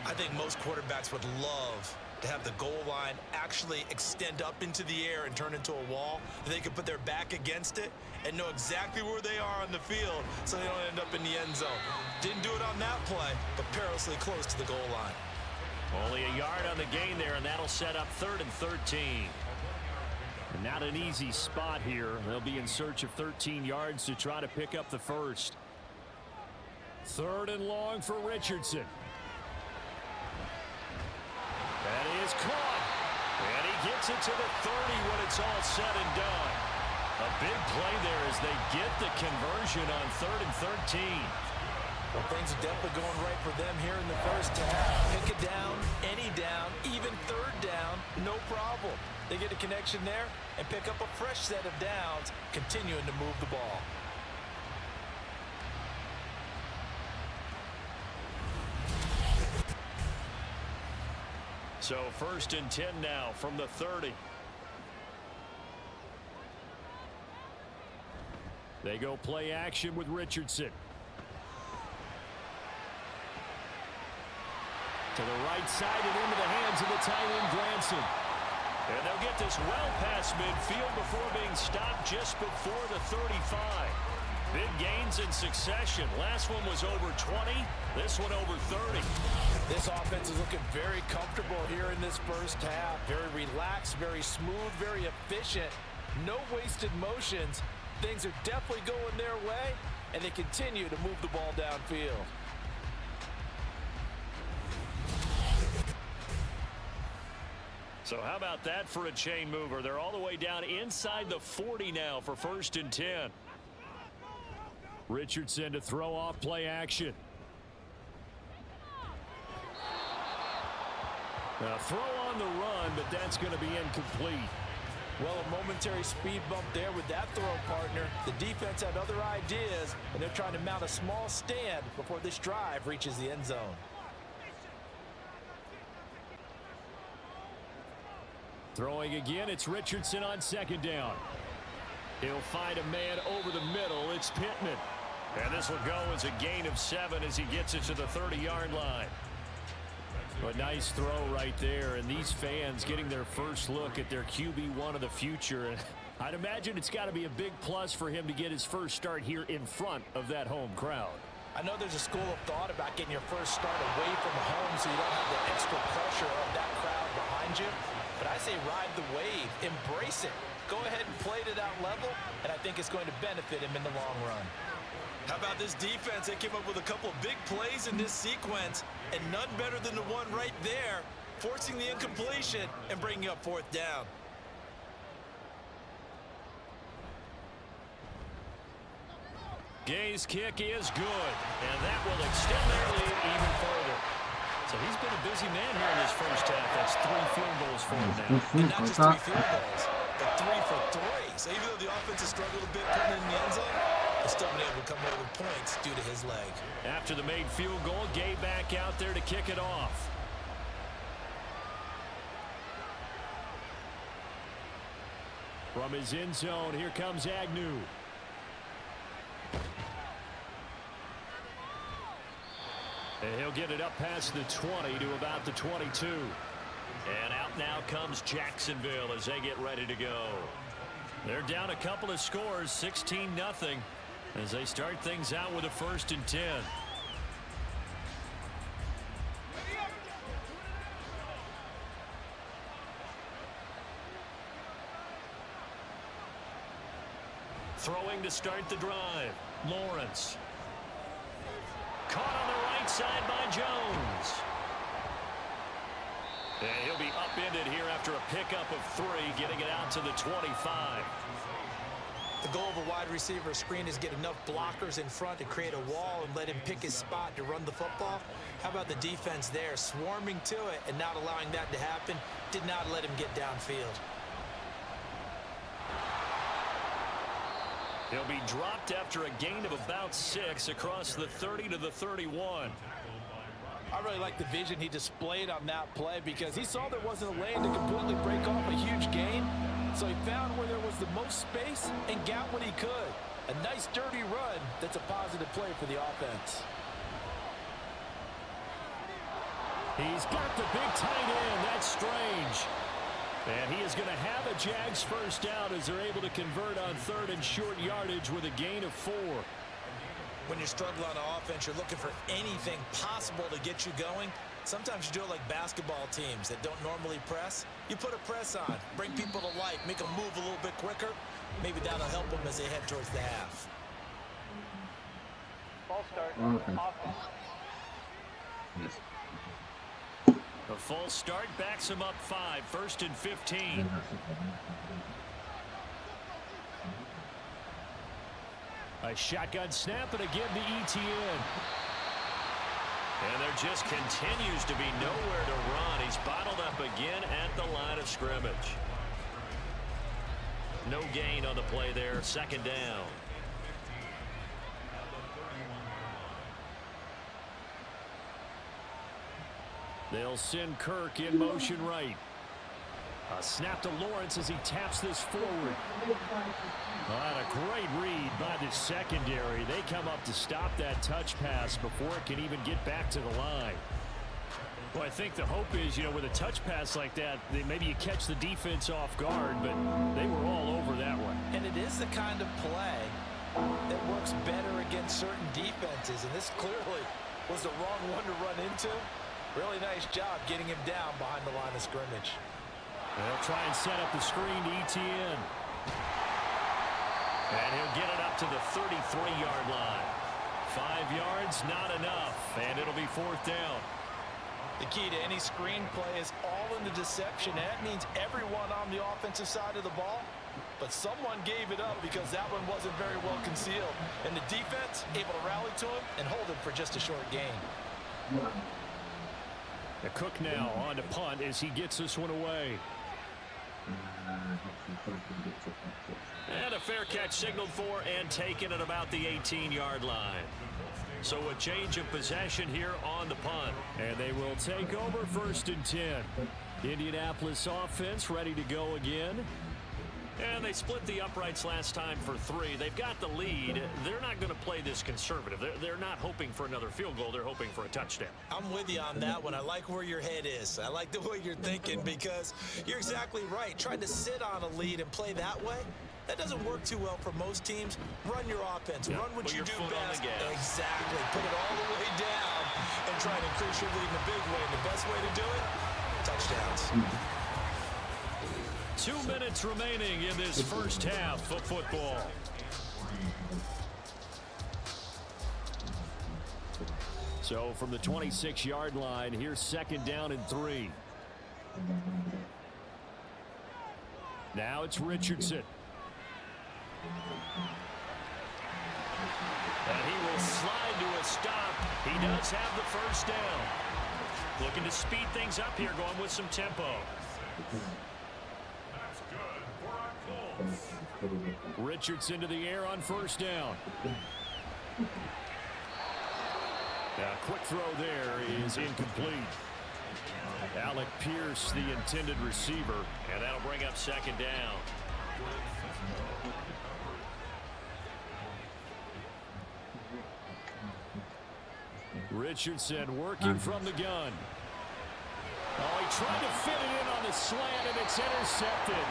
I think most quarterbacks would love to have the goal line actually extend up into the air and turn into a wall. They could put their back against it and know exactly where they are on the field so they don't end up in the end zone. Didn't do it on that play, but perilously close to the goal line. Only a yard on the gain there, and that'll set up 3rd and 13. And not an easy spot here. They'll be in search of 13 yards to try to pick up the first. 3rd and long for Richardson. That is caught. And he gets it to the 30 when it's all said and done. A big play there as they get the conversion on 3rd and 13. Well, things are definitely going right for them here in the first half. Pick it down, any down, even 3rd down, no problem. They get a connection there and pick up a fresh set of downs, continuing to move the ball. So 1st and 10 now from the 30. They go play action with Richardson. To the right side and into the hands of the tight end Granson. And they'll get this well past midfield before being stopped just before the 35. Big gains in succession. Last one was over 20. This one over 30. This offense is looking very comfortable here in this first half. Very relaxed, very smooth, very efficient. No wasted motions. Things are definitely going their way, and they continue to move the ball downfield. So how about that for a chain mover? They're all the way down inside the 40 now for 1st and 10. Richardson to throw off play action. A throw on the run, but that's going to be incomplete. Well, a momentary speed bump there with that throw partner. The defense had other ideas, and they're trying to mount a small stand before this drive reaches the end zone. Throwing again, it's Richardson on 2nd down. He'll find a man over the middle. It's Pittman. And this will go as a gain of 7 as he gets it to the 30-yard line. A nice throw right there, and these fans getting their first look at their QB1 of the future. And I'd imagine it's got to be a big plus for him to get his first start here in front of that home crowd. I know there's a school of thought about getting your first start away from home so you don't have the extra pressure of that crowd behind you. But I say ride the wave, embrace it. Go ahead and play to that level, and I think it's going to benefit him in the long run. How about this defense? They came up with a couple of big plays in this sequence, and none better than the one right there, forcing the incompletion and bringing up 4th down. Gay's kick is good, and that will extend their lead even further. So he's been a busy man here in this first half. That's 3 field goals for him now. And not just 3 field goals, but 3 for 3. So even though the offense has struggled a bit putting it in the end zone, they've still been able to come away with points due to his leg. After the made field goal, Gay back out there to kick it off. From his end zone, here comes Agnew. And he'll get it up past the 20 to about the 22. And out now comes Jacksonville as they get ready to go. They're down a couple of scores, 16-0, as they start things out with a 1st and 10. Throwing to start the drive, Lawrence. Caught on the right side by Jones. And he'll be upended here after a pickup of 3, getting it out to the 25. The goal of a wide receiver screen is get enough blockers in front to create a wall and let him pick his spot to run the football. How about the defense there, swarming to it and not allowing that to happen? Did not let him get downfield. He'll be dropped after a gain of about 6 across the 30 to the 31. I really like the vision he displayed on that play because he saw there wasn't a lane to completely break off a huge gain. So he found where there was the most space and got what he could. A nice dirty run that's a positive play for the offense. He's got the big tight end. That's strange. And he is going to have a Jags first down as they're able to convert on 3rd and short yardage with a gain of 4. When you're struggling on offense, you're looking for anything possible to get you going. Sometimes you do it like basketball teams that don't normally press. You put a press on, bring people to life, make them move a little bit quicker. Maybe that'll help them as they head towards the half. Ball start, offense. Yes. A false start backs him up 5, 1st and 15. A shotgun snap and again to ETN. And there just continues to be nowhere to run. He's bottled up again at the line of scrimmage. No gain on the play there, 2nd down. They'll send Kirk in motion right. A snap to Lawrence as he taps this forward. And a great read by the secondary. They come up to stop that touch pass before it can even get back to the line. Well, I think the hope is, with a touch pass like that, maybe you catch the defense off guard, but they were all over that one. And it is the kind of play that works better against certain defenses, and this clearly was the wrong one to run into. Really nice job getting him down behind the line of scrimmage. They'll try and set up the screen to ETN. And he'll get it up to the 33-yard line. 5 yards, not enough, and it'll be 4th down. The key to any screen play is all in the deception. That means everyone on the offensive side of the ball, but someone gave it up because that one wasn't very well concealed. And the defense able to rally to him and hold him for just a short gain. The Cook now on to punt as he gets this one away. And a fair catch signaled for and taken at about the 18-yard line. So a change of possession here on the punt. And they will take over 1st and 10. Indianapolis offense ready to go again. And they split the uprights last time for 3. They've got the lead. They're not going to play this conservative. They're not hoping for another field goal. They're hoping for a touchdown. I'm with you on that one. I like where your head is. I like the way you're thinking because you're exactly right. Trying to sit on a lead and play that way, That doesn't work too well for most teams. Run your offense. Run what you do best. Exactly. Put it all the way down and try to increase your lead in a big way. And the best way to do it, touchdowns. 2 minutes remaining in this first half of football. So from the 26-yard line, here's 2nd down and 3. Now it's Richardson. And he will slide to a stop. He does have the first down. Looking to speed things up here, going with some tempo. Richardson to the air on first down. Now, quick throw there is incomplete. Alec Pierce, the intended receiver, and that'll bring up 2nd down. Richardson working from the gun. Oh, he tried to fit it in on the slant, and it's intercepted.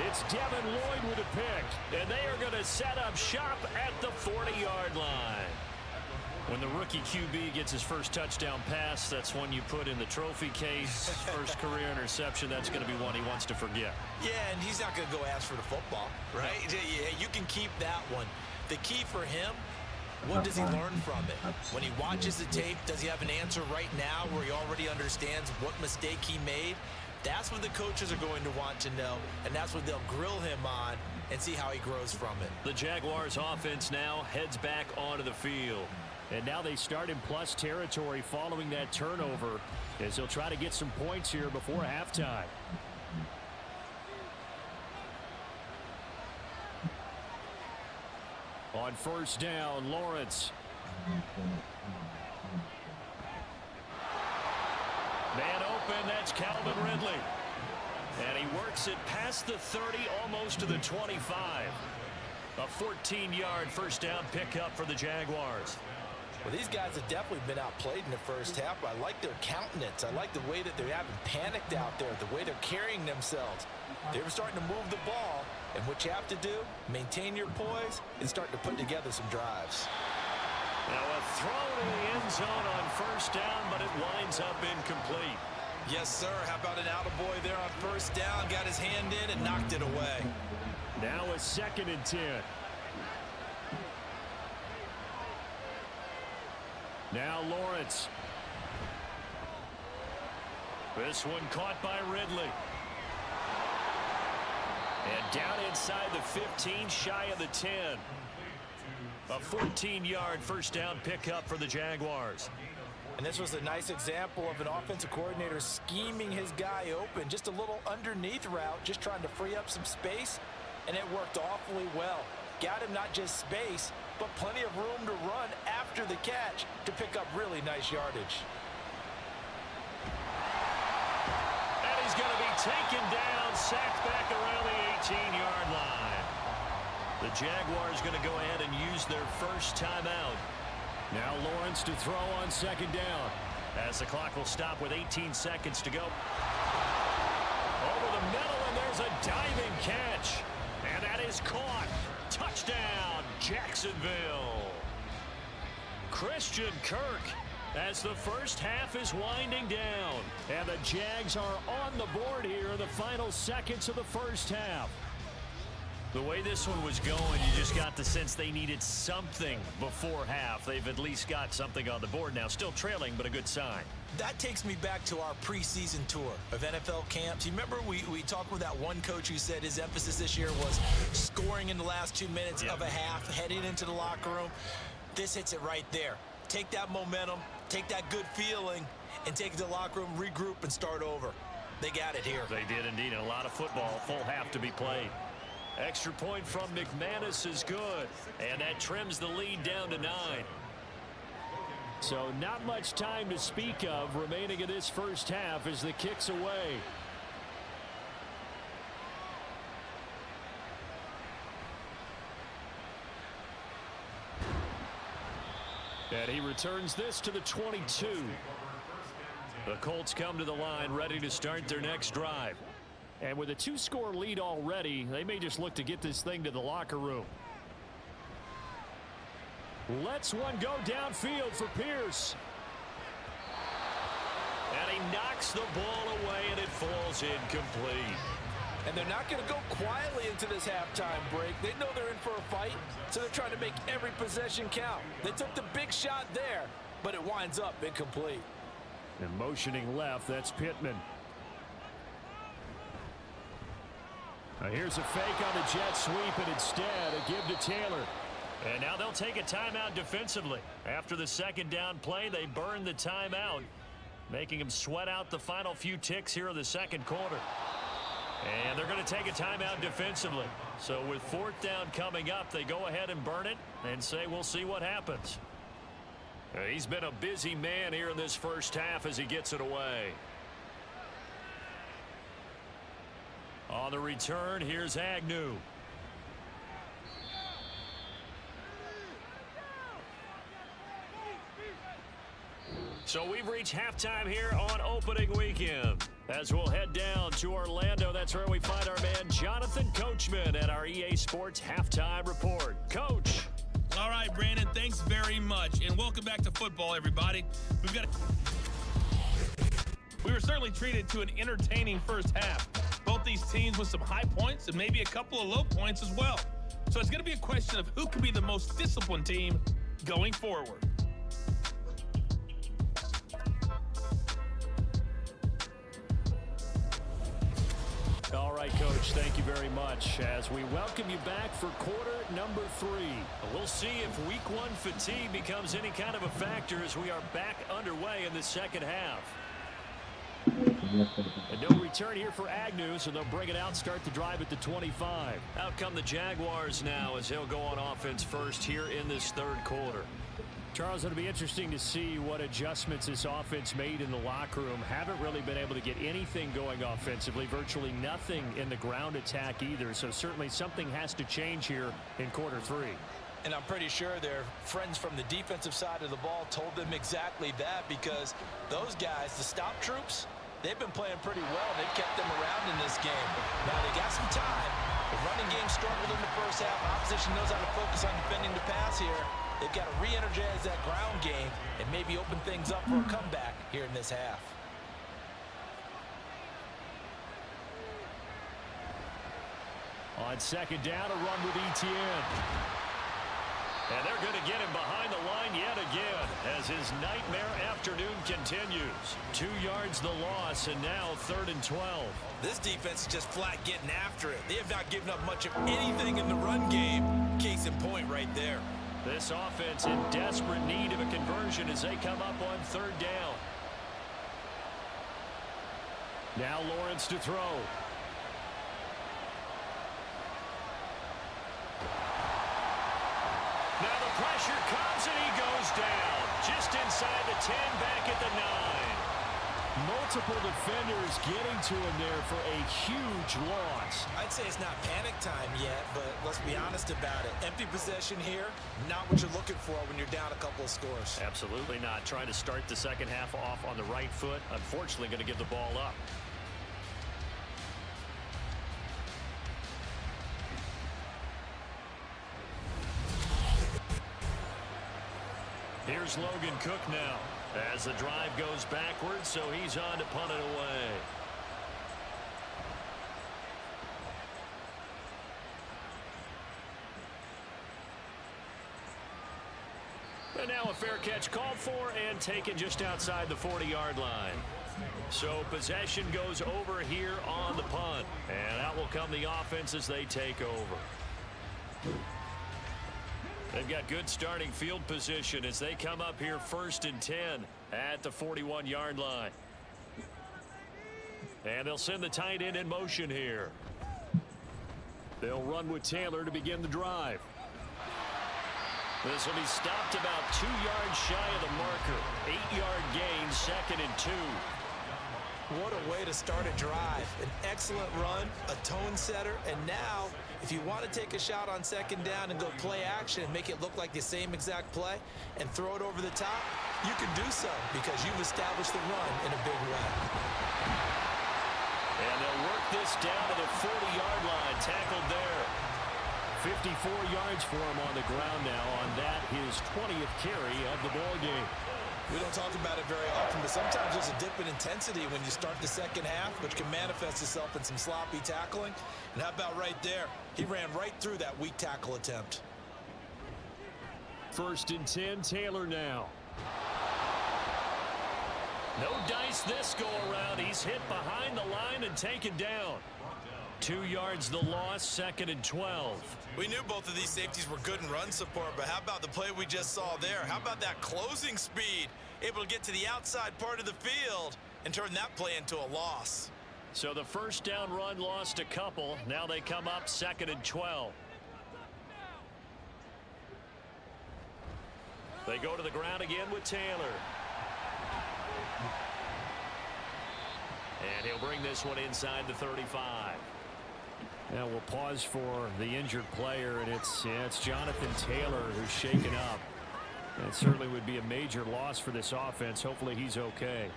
It's Devin Lloyd with a pick, and they are going to set up shop at the 40-yard line. When the rookie QB gets his first touchdown pass, that's one you put in the trophy case. First career interception, that's going to be one he wants to forget. Yeah, and he's not going to go ask for the football, right? Yeah, you can keep that one. The key for him, what does he learn from it? When he watches the tape, does he have an answer right now where he already understands what mistake he made? That's what the coaches are going to want to know, and that's what they'll grill him on and see how he grows from it. The Jaguars offense now heads back onto the field. And now they start in plus territory following that turnover as they'll try to get some points here before halftime. On first down, Lawrence. Man open, that's Calvin Ridley. And he works it past the 30, almost to the 25. A 14-yard first down pickup for the Jaguars. Well, these guys have definitely been outplayed in the first half. I like their countenance. I like the way that they haven't panicked out there, the way they're carrying themselves. They're starting to move the ball, and what you have to do, maintain your poise and start to put together some drives. Now a throw to the end zone on first down, but it winds up incomplete. Yes, sir. How about an attaboy there on first down? Got his hand in and knocked it away. Now a 2nd and 10. Now Lawrence. This one caught by Ridley. And down inside the 15, shy of the 10. A 14-yard first down pickup for the Jaguars. And this was a nice example of an offensive coordinator scheming his guy open. Just a little underneath route, just trying to free up some space. And it worked awfully well. Got him not just space, but plenty of room to run after the catch to pick up really nice yardage. And he's going to be taken down, sacked back around the 18-yard line. The Jaguars going to go ahead and use their first timeout. Now Lawrence to throw on 2nd down. As the clock will stop with 18 seconds to go. Over the middle, and there's a diving catch. And that is caught. Touchdown, Jacksonville. Christian Kirk as the first half is winding down. And the Jags are on the board here in the final seconds of the first half. The way this one was going, you just got the sense they needed something before half. They've at least got something on the board now. Still trailing, but a good sign. That takes me back to our preseason tour of NFL camps. You remember we talked with that one coach who said his emphasis this year was scoring in the last 2 minutes of a half, heading into the locker room. This hits it right there. Take that momentum, take that good feeling, and take it to the locker room, regroup, and start over. They got it here. They did indeed. And a lot of football, full half to be played. Extra point from McManus is good, and that trims the lead down to 9. So not much time to speak of remaining in this first half as the kick's away. And he returns this to the 22. The Colts come to the line ready to start their next drive. And with a 2-score lead already, they may just look to get this thing to the locker room. Lets one go downfield for Pierce. And he knocks the ball away, and it falls incomplete. And they're not going to go quietly into this halftime break. They know they're in for a fight, so they're trying to make every possession count. They took the big shot there, but it winds up incomplete. And motioning left, that's Pittman. Now here's a fake on the jet sweep, and instead a give to Taylor. And now they'll take a timeout defensively. After the second down play, they burn the timeout, making them sweat out the final few ticks here in the second quarter. And they're going to take a timeout defensively. So with 4th down coming up, they go ahead and burn it and say we'll see what happens. He's been a busy man here in this first half as he gets it away. On the return, here's Agnew. So we've reached halftime here on opening weekend. As we'll head down to Orlando, that's where we find our man Jonathan Coachman at our EA Sports Halftime Report. Coach. All right, Brandon, thanks very much. And welcome back to football, everybody. We were certainly treated to an entertaining first half. Both these teams with some high points and maybe a couple of low points as well. So it's going to be a question of who can be the most disciplined team going forward. All right, Coach, thank you very much as we welcome you back for quarter number 3. We'll see if week 1 fatigue becomes any kind of a factor as we are back underway in the second half. And no return here for Agnew, so they'll bring it out, start the drive at the 25. Out come the Jaguars now as they'll go on offense first here in this third quarter. Charles, it'll be interesting to see what adjustments this offense made in the locker room. Haven't really been able to get anything going offensively, virtually nothing in the ground attack either. So certainly something has to change here in quarter 3. And I'm pretty sure their friends from the defensive side of the ball told them exactly that, because those guys, the stop troops, they've been playing pretty well. They've kept them around in this game. Now they got some time. The running game struggled in the first half. Opposition knows how to focus on defending the pass here. They've got to re-energize that ground game and maybe open things up for a comeback here in this half. On second down, a run with Etienne. And they're going to get him behind the line yet again as his nightmare afternoon continues. 2 yards the loss, and now 3rd and 12. This defense is just flat getting after it. They have not given up much of anything in the run game. Case in point right there. This offense in desperate need of a conversion as they come up on 3rd down. Now Lawrence to throw. Now the pressure comes and he goes down. Just inside the 10, back at the 9. Multiple defenders getting to him there for a huge loss. I'd say it's not panic time yet, but let's be honest about it. Empty possession here, not what you're looking for when you're down a couple of scores. Absolutely not. Trying to start the second half off on the right foot. Unfortunately, going to give the ball up. Here's Logan Cook now as the drive goes backwards, so he's on to punt it away. And now a fair catch called for and taken just outside the 40-yard line. So possession goes over here on the punt. And out will come the offense as they take over. They've got good starting field position as they come up here 1st and 10 at the 41-yard line. And they'll send the tight end in motion here. They'll run with Taylor to begin the drive. This will be stopped about 2 yards shy of the marker. 8-yard gain, 2nd and 2. What a way to start a drive. An excellent run, a tone setter, and now if you want to take a shot on 2nd down and go play action and make it look like the same exact play and throw it over the top, you can do so because you've established the run in a big way. And they'll work this down to the 40-yard line. Tackled there. 54 yards for him on the ground now on that, his 20th carry of the ball game. We don't talk about it very often, but sometimes there's a dip in intensity when you start the second half, which can manifest itself in some sloppy tackling. And how about right there? He ran right through that weak tackle attempt. 1st and 10, Taylor now. No dice this go around. He's hit behind the line and taken down. 2 yards the loss, 2nd and 12. We knew both of these safeties were good in run support, but how about the play we just saw there? How about that closing speed? Able to get to the outside part of the field and turn that play into a loss. So the first down run lost a couple. Now they come up 2nd and 12. They go to the ground again with Taylor. And he'll bring this one inside the 35. Now we'll pause for the injured player, and it's Jonathan Taylor who's shaken up. And it certainly would be a major loss for this offense. Hopefully he's okay.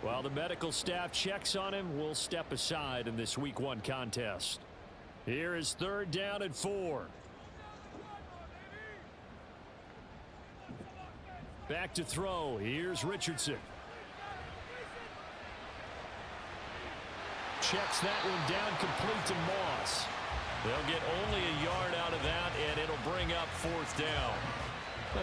While the medical staff checks on him, we'll step aside in this Week 1 contest. Here is 3rd down and 4. Back to throw. Here's Richardson. Checks that one down, complete to Moss. They'll get only a yard out of that, and it'll bring up 4th down.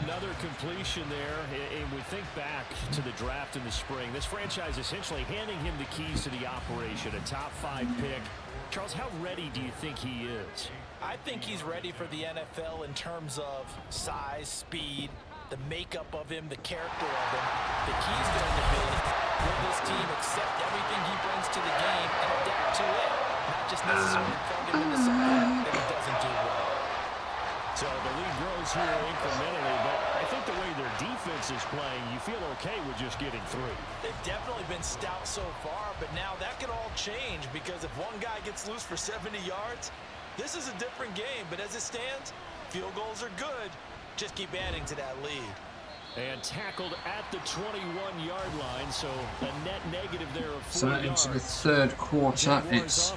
Another completion there, and we think back to the draft in the spring. This franchise essentially handing him the keys to the operation, a top 5 pick. Charles, how ready do you think he is? I think he's ready for the NFL in terms of size, speed, the makeup of him, the character of him. The key's going to be, will this team accept everything he brings to the game and adapt to it? Not just necessarily plug him into something that he doesn't do well. So the lead grows here incrementally, but I think the way their defense is playing, you feel okay with just getting 3. They've definitely been stout so far, but now that could all change because if one guy gets loose for 70 yards, this is a different game. But as it stands, field goals are good. Just keep adding to that lead. And tackled at the 21-yard line, so a net negative there of 4 So yards. into the 3rd quarter, it's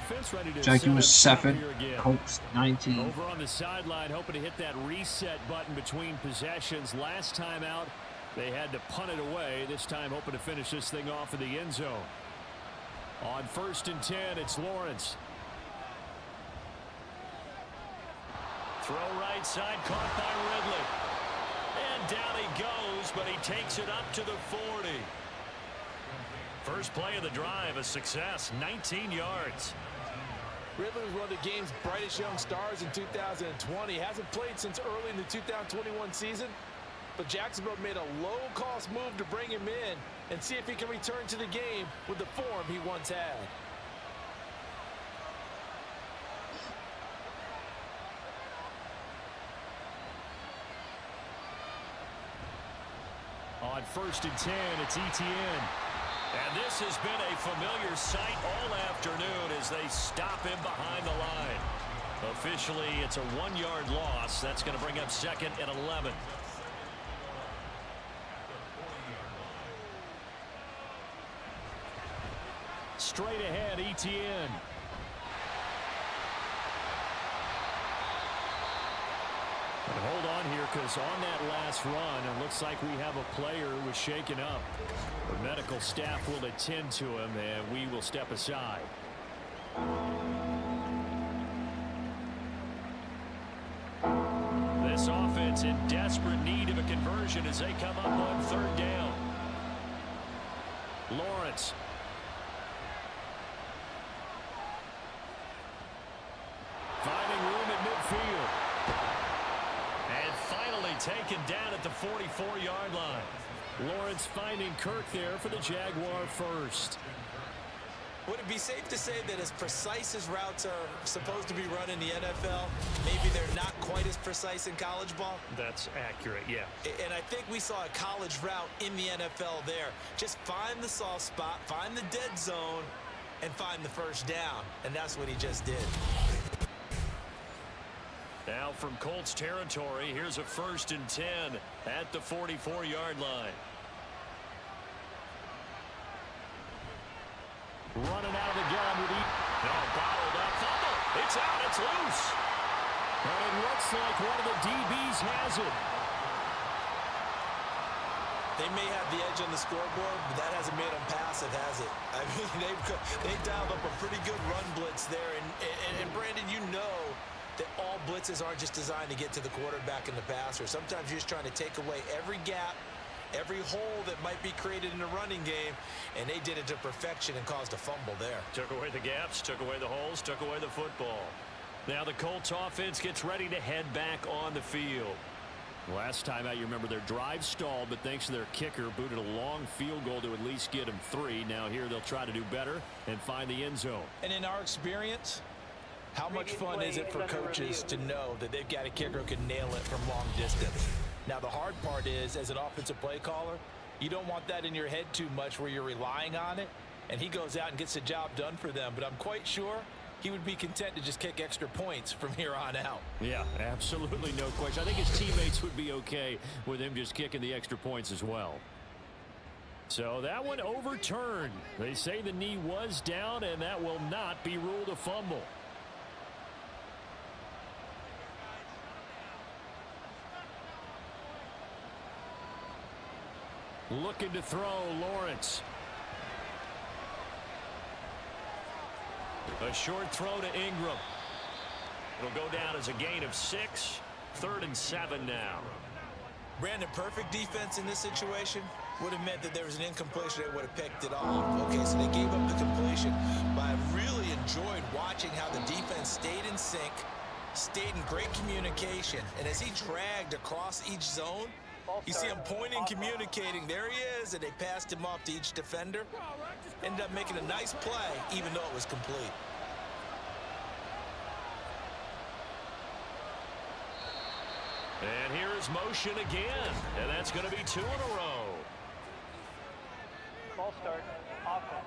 Jaguars 7, Colts 19. Over on the sideline, hoping to hit that reset button between possessions. Last time out, they had to punt it away. This time, hoping to finish this thing off in the end zone. On 1st and 10, it's Lawrence. Throw right side, caught by Ridley. And down he goes, but he takes it up to the 40. First play of the drive, a success, 19 yards. Ridley was one of the game's brightest young stars in 2020. Hasn't played since early in the 2021 season, but Jacksonville made a low-cost move to bring him in and see if he can return to the game with the form he once had. On 1st and 10, it's Etienne. And this has been a familiar sight all afternoon as they stop him behind the line. Officially, it's a 1-yard loss. That's going to bring up 2nd and 11. Straight ahead, Etienne. And hold on here, because on that last run, it looks like we have a player who was shaken up. The medical staff will attend to him, and we will step aside. This offense in desperate need of a conversion as they come up on 3rd down. Lawrence. Finding room at midfield. And finally taken down at the 44-yard line. Lawrence finding Kirk there for the Jaguar first. Would it be safe to say that as precise as routes are supposed to be run in the NFL, maybe they're not quite as precise in college ball? That's accurate, yeah. And I think we saw a college route in the NFL there. Just find the soft spot, find the dead zone, and find the first down. And that's what he just did. Now from Colts territory, here's a 1st and 10 at the 44-yard line. Running out of the gun with no, bottled up. Fumble. It's out. It's loose. And it looks like one of the DBs has it. They may have the edge on the scoreboard, but that hasn't made them passive, has it? I mean, they've dialed up a pretty good run blitz there. And Brandon, you know that all blitzes aren't just designed to get to the quarterback and the passer. Sometimes you're just trying to take away every gap, every hole that might be created in the running game, and they did it to perfection and caused a fumble there. Took away the gaps, took away the holes, took away the football. Now the Colts offense gets ready to head back on the field. Last time out, you remember their drive stalled, but thanks to their kicker, booted a long field goal to at least get them 3. Now here they'll try to do better and find the end zone. And in our experience, how much fun is it for coaches to know that they've got a kicker who can nail it from long distance? Now the hard part is, as an offensive play caller, you don't want that in your head too much where you're relying on it, and he goes out and gets the job done for them. But I'm quite sure he would be content to just kick extra points from here on out. Yeah, absolutely no question. I think his teammates would be okay with him just kicking the extra points as well. So that one overturned. They say the knee was down, and that will not be ruled a fumble. Looking to throw, Lawrence. A short throw to Ingram. It'll go down as a gain of 6. 3rd and 7 now. Brandon, perfect defense in this situation would have meant that there was an incompletion. They would have picked it off. Okay, so they gave up the completion. But I really enjoyed watching how the defense stayed in sync, stayed in great communication. And as he dragged across each zone, you see him pointing, communicating. There he is, and they passed him off to each defender. Ended up making a nice play, even though it was complete. And here is motion again, and that's going to be 2 in a row. False start, offense.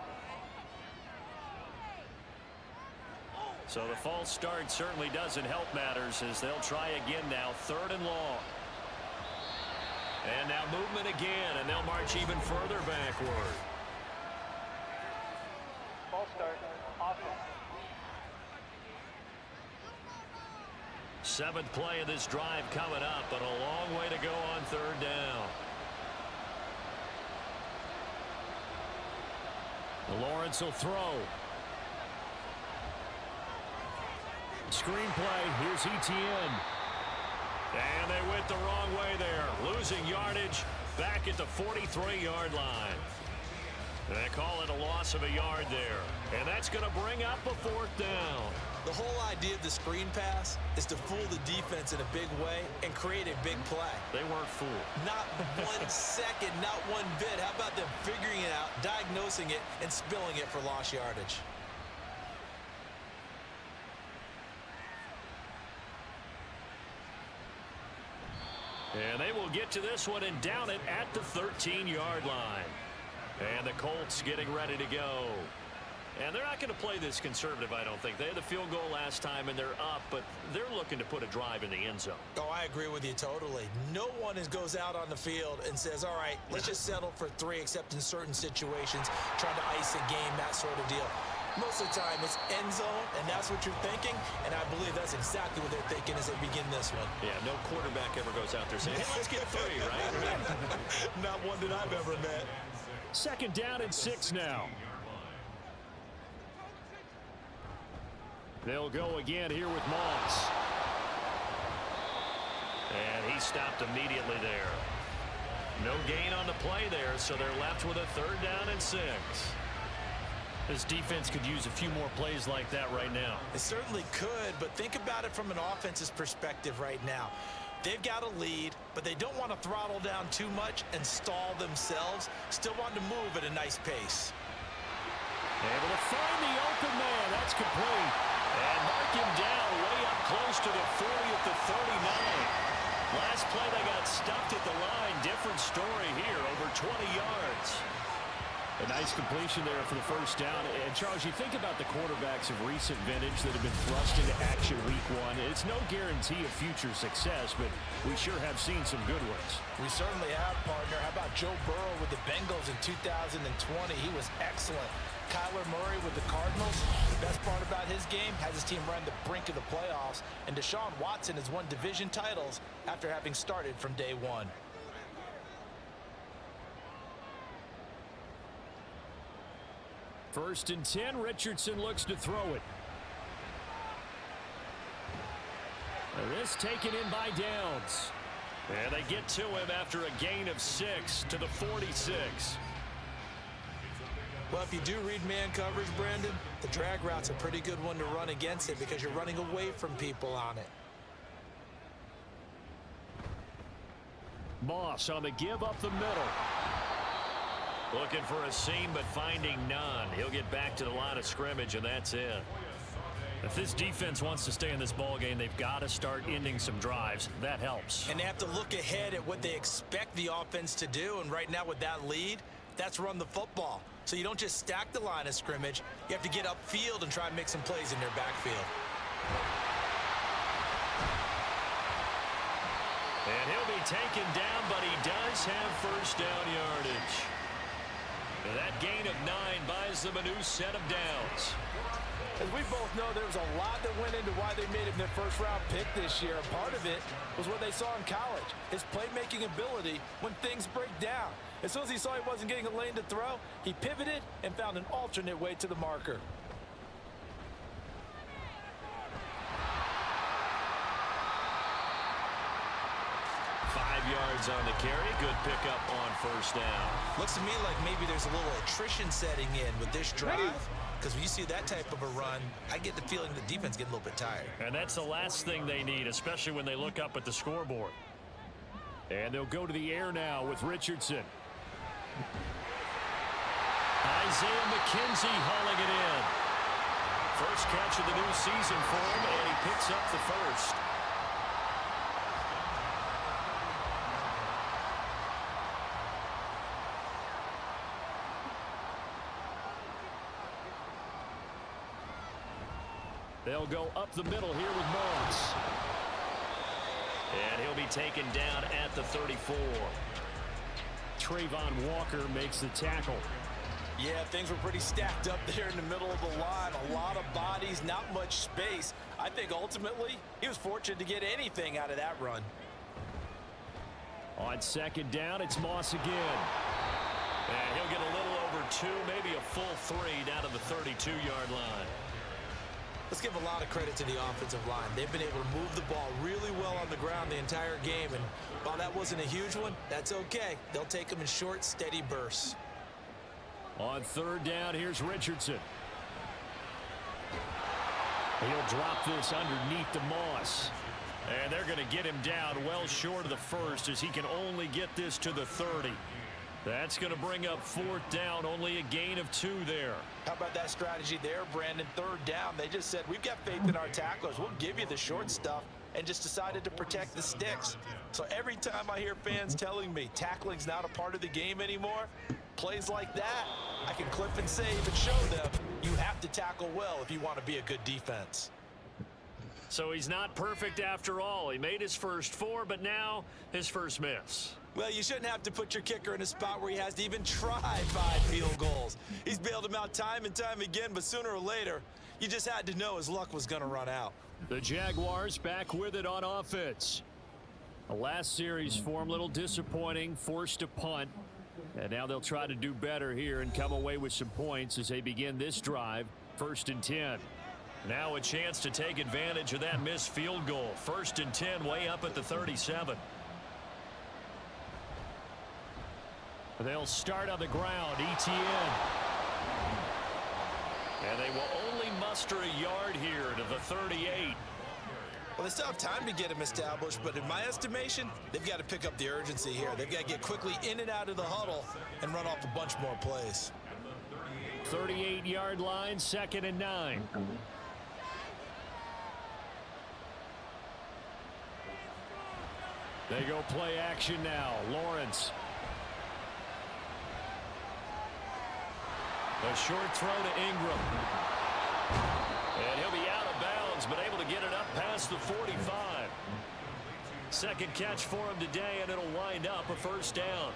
So the false start certainly doesn't help matters as they'll try again now. 3rd and long. And now movement again, and they'll march even further backward. False start, offense. 7th play of this drive coming up, but a long way to go on 3rd down. Lawrence will throw. Screenplay, here's Etienne. And they went the wrong way there, losing yardage back at the 43-yard line. They call it a loss of a yard there. And that's going to bring up a 4th down. The whole idea of the screen pass is to fool the defense in a big way and create a big play. They weren't fooled. Not 1 second, not 1 bit. How about them figuring it out, diagnosing it, and spilling it for lost yardage? And they will get to this one and down it at the 13-yard line. And the Colts getting ready to go. And they're not going to play this conservative, I don't think. They had the field goal last time, and they're up, but they're looking to put a drive in the end zone. Oh, I agree with you totally. No one goes out on the field and says, all right, let's just settle for 3, except in certain situations, trying to ice a game, that sort of deal. Most of the time, it's end zone, and that's what you're thinking, and I believe that's exactly what they're thinking as they begin this one. Yeah, no quarterback ever goes out there saying, hey, let's get 3, right? Not one that I've ever met. 2nd down and 6 now. They'll go again here with Moss. And he stopped immediately there. No gain on the play there, so they're left with a 3rd down and 6. This defense could use a few more plays like that right now. It certainly could, but think about it from an offense's perspective right now. They've got a lead, but they don't want to throttle down too much and stall themselves. Still want to move at a nice pace. Able to find the open man. That's complete. And mark him down way up close to the 40 at the 39. Last play they got stuffed at the line. Different story here, over 20 yards. A nice completion there for the first down. And, Charles, you think about the quarterbacks of recent vintage that have been thrust into action week one. It's no guarantee of future success, but we sure have seen some good ones. We certainly have, partner. How about Joe Burrow with the Bengals in 2020? He was excellent. Kyler Murray with the Cardinals. The best part about his game has his team run the brink of the playoffs. And Deshaun Watson has won division titles after having started from day one. First and 10, Richardson looks to throw it. This taken in by Downs. And they get to him after a gain of 6 to the 46. Well, if you do read man coverage, Brandon, the drag route's a pretty good one to run against it because you're running away from people on it. Moss on the give up the middle. Looking for a seam, but finding none. He'll get back to the line of scrimmage, and that's it. If this defense wants to stay in this ball game, they've got to start ending some drives. That helps. And they have to look ahead at what they expect the offense to do. And right now with that lead, that's run the football. So you don't just stack the line of scrimmage. You have to get upfield and try and make some plays in their backfield. And he'll be taken down, but he does have first down yardage. That gain of 9 buys them a new set of downs. As we both know, there was a lot that went into why they made him their first-round pick this year. Part of it was what they saw in college, his playmaking ability when things break down. As soon as he saw he wasn't getting a lane to throw, he pivoted and found an alternate way to the marker. 5 yards on the carry. Good pickup on first down. Looks to me like maybe there's a little attrition setting in with this drive. Because when you see that type of a run, I get the feeling the defense getting a little bit tired. And that's the last thing they need, especially when they look up at the scoreboard. And they'll go to the air now with Richardson. Isaiah McKenzie hauling it in. First catch of the new season for him, and he picks up the first. They'll go up the middle here with Moss. And he'll be taken down at the 34. Trayvon Walker makes the tackle. Yeah, things were pretty stacked up there in the middle of the line. A lot of bodies, not much space. I think ultimately he was fortunate to get anything out of that run. On second down, it's Moss again. And he'll get a little over 2, maybe a full 3 down to the 32-yard line. Let's give a lot of credit to the offensive line. They've been able to move the ball really well on the ground the entire game. And while that wasn't a huge one, that's okay. They'll take them in short, steady bursts. On third down, here's Richardson. He'll drop this underneath the Moss. And they're going to get him down well short of the first as he can only get this to the 30. That's going to bring up fourth down, only a gain of 2 there. How about that strategy there, Brandon? Third down, they just said, we've got faith in our tacklers. We'll give you the short stuff, and just decided to protect the sticks. So every time I hear fans telling me tackling's not a part of the game anymore, plays like that, I can clip and save and show them you have to tackle well if you want to be a good defense. So he's not perfect after all. He made his first 4, but now his first miss. Well, you shouldn't have to put your kicker in a spot where he has to even try 5 field goals. He's bailed him out time and time again, but sooner or later, you just had to know his luck was going to run out. The Jaguars back with it on offense. The last series for him, a little disappointing, forced to punt. And now they'll try to do better here and come away with some points as they begin this drive, 1st and 10. Now a chance to take advantage of that missed field goal. 1st and 10, way up at the 37. They'll start on the ground, ETN. And they will only muster a yard here to the 38. Well, they still have time to get him established, but in my estimation, they've got to pick up the urgency here. They've got to get quickly in and out of the huddle and run off a bunch more plays. 38-yard line, 2nd and 9. They go play action now. Lawrence. A short throw to Ingram. And he'll be out of bounds, but able to get it up past the 45. Second catch for him today, and it'll wind up a first down.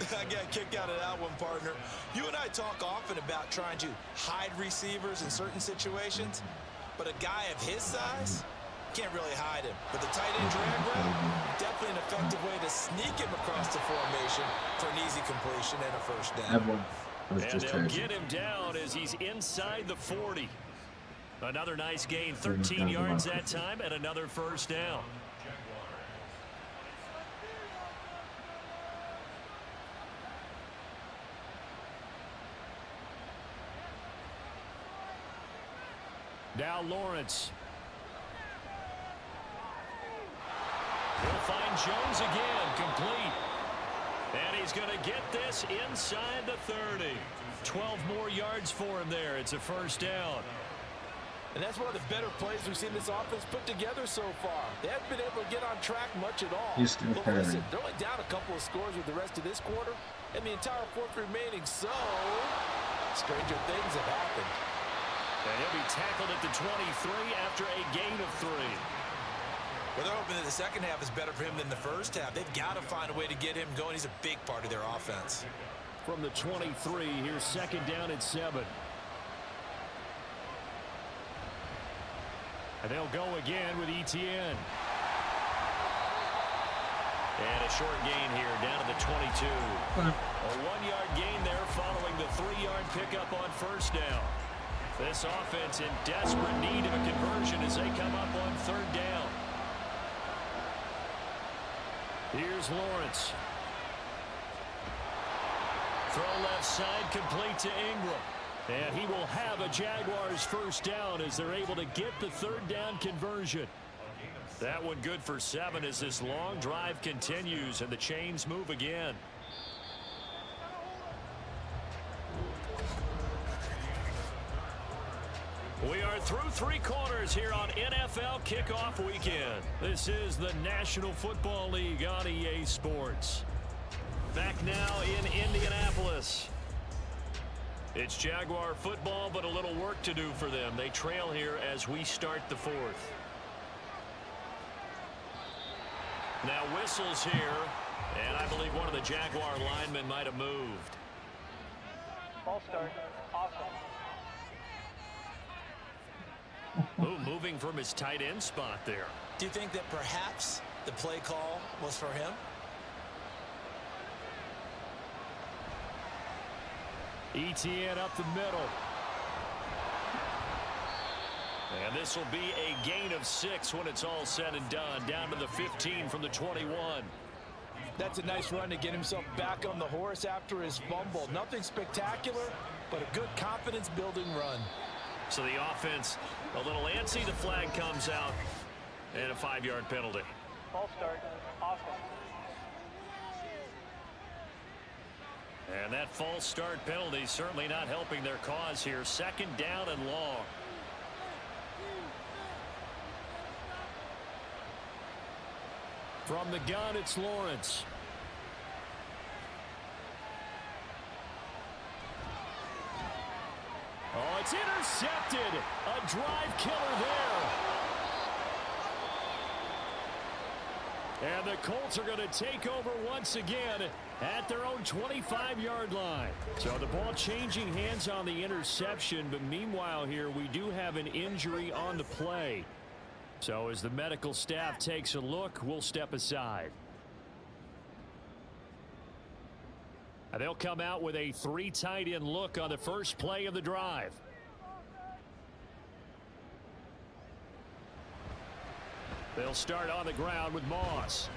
I got a kick out of that one, partner. You and I talk often about trying to hide receivers in certain situations, but a guy of his size can't really hide him. With the tight end drag route, definitely an effective way to sneak him across the formation for an easy completion and a first down. Everyone was And just they'll crazy. get him down as he's inside the 40. Another nice gain, 13 yards that time, and another first down. Now Lawrence. He'll find Jones again, complete. And he's going to get this inside the 30. 12 more yards for him there. It's a first down. And that's one of the better plays we've seen this offense put together so far. They haven't been able to get on track much at all. He's still But listen, they're only down a couple of scores with the rest of this quarter, and the entire fourth remaining, so stranger things have happened. And he'll be tackled at the 23 after a gain of 3. Well, they're hoping that the second half is better for him than the first half. They've got to find a way to get him going. He's a big part of their offense. From the 23, here's second down at 7. And they'll go again with Etienne. And a short gain here down to the 22. A 1-yard gain there following the 3-yard pickup on first down. This offense in desperate need of a conversion as they come up on third down. Here's Lawrence. Throw left side, complete to Ingram. And he will have a Jaguars first down as they're able to get the third down conversion. That one good for 7 as this long drive continues and the chains move again. We are through 3 quarters here on NFL Kickoff Weekend. This is the National Football League on EA Sports. Back now in Indianapolis. It's Jaguar football, but a little work to do for them. They trail here as we start the 4th. Now whistles here, and I believe one of the Jaguar linemen might have moved. False start. Awesome. Ooh, moving from his tight end spot there. Do you think that perhaps the play call was for him? Etienne up the middle. And this will be a gain of 6 when it's all said and done. Down to the 15 from the 21. That's a nice run to get himself back on the horse after his fumble. Nothing spectacular, but a good confidence-building run. So the offense a little antsy. The flag comes out and a 5-yard penalty. False start. Awesome. And that false start penalty certainly not helping their cause here. Second down and long. From the gun, it's Lawrence. Oh, it's intercepted. A drive killer there. And the Colts are going to take over once again at their own 25-yard line. So the ball changing hands on the interception, but meanwhile here we do have an injury on the play. So as the medical staff takes a look, we'll step aside. And they'll come out with a 3 tight end look on the first play of the drive. They'll start on the ground with Moss.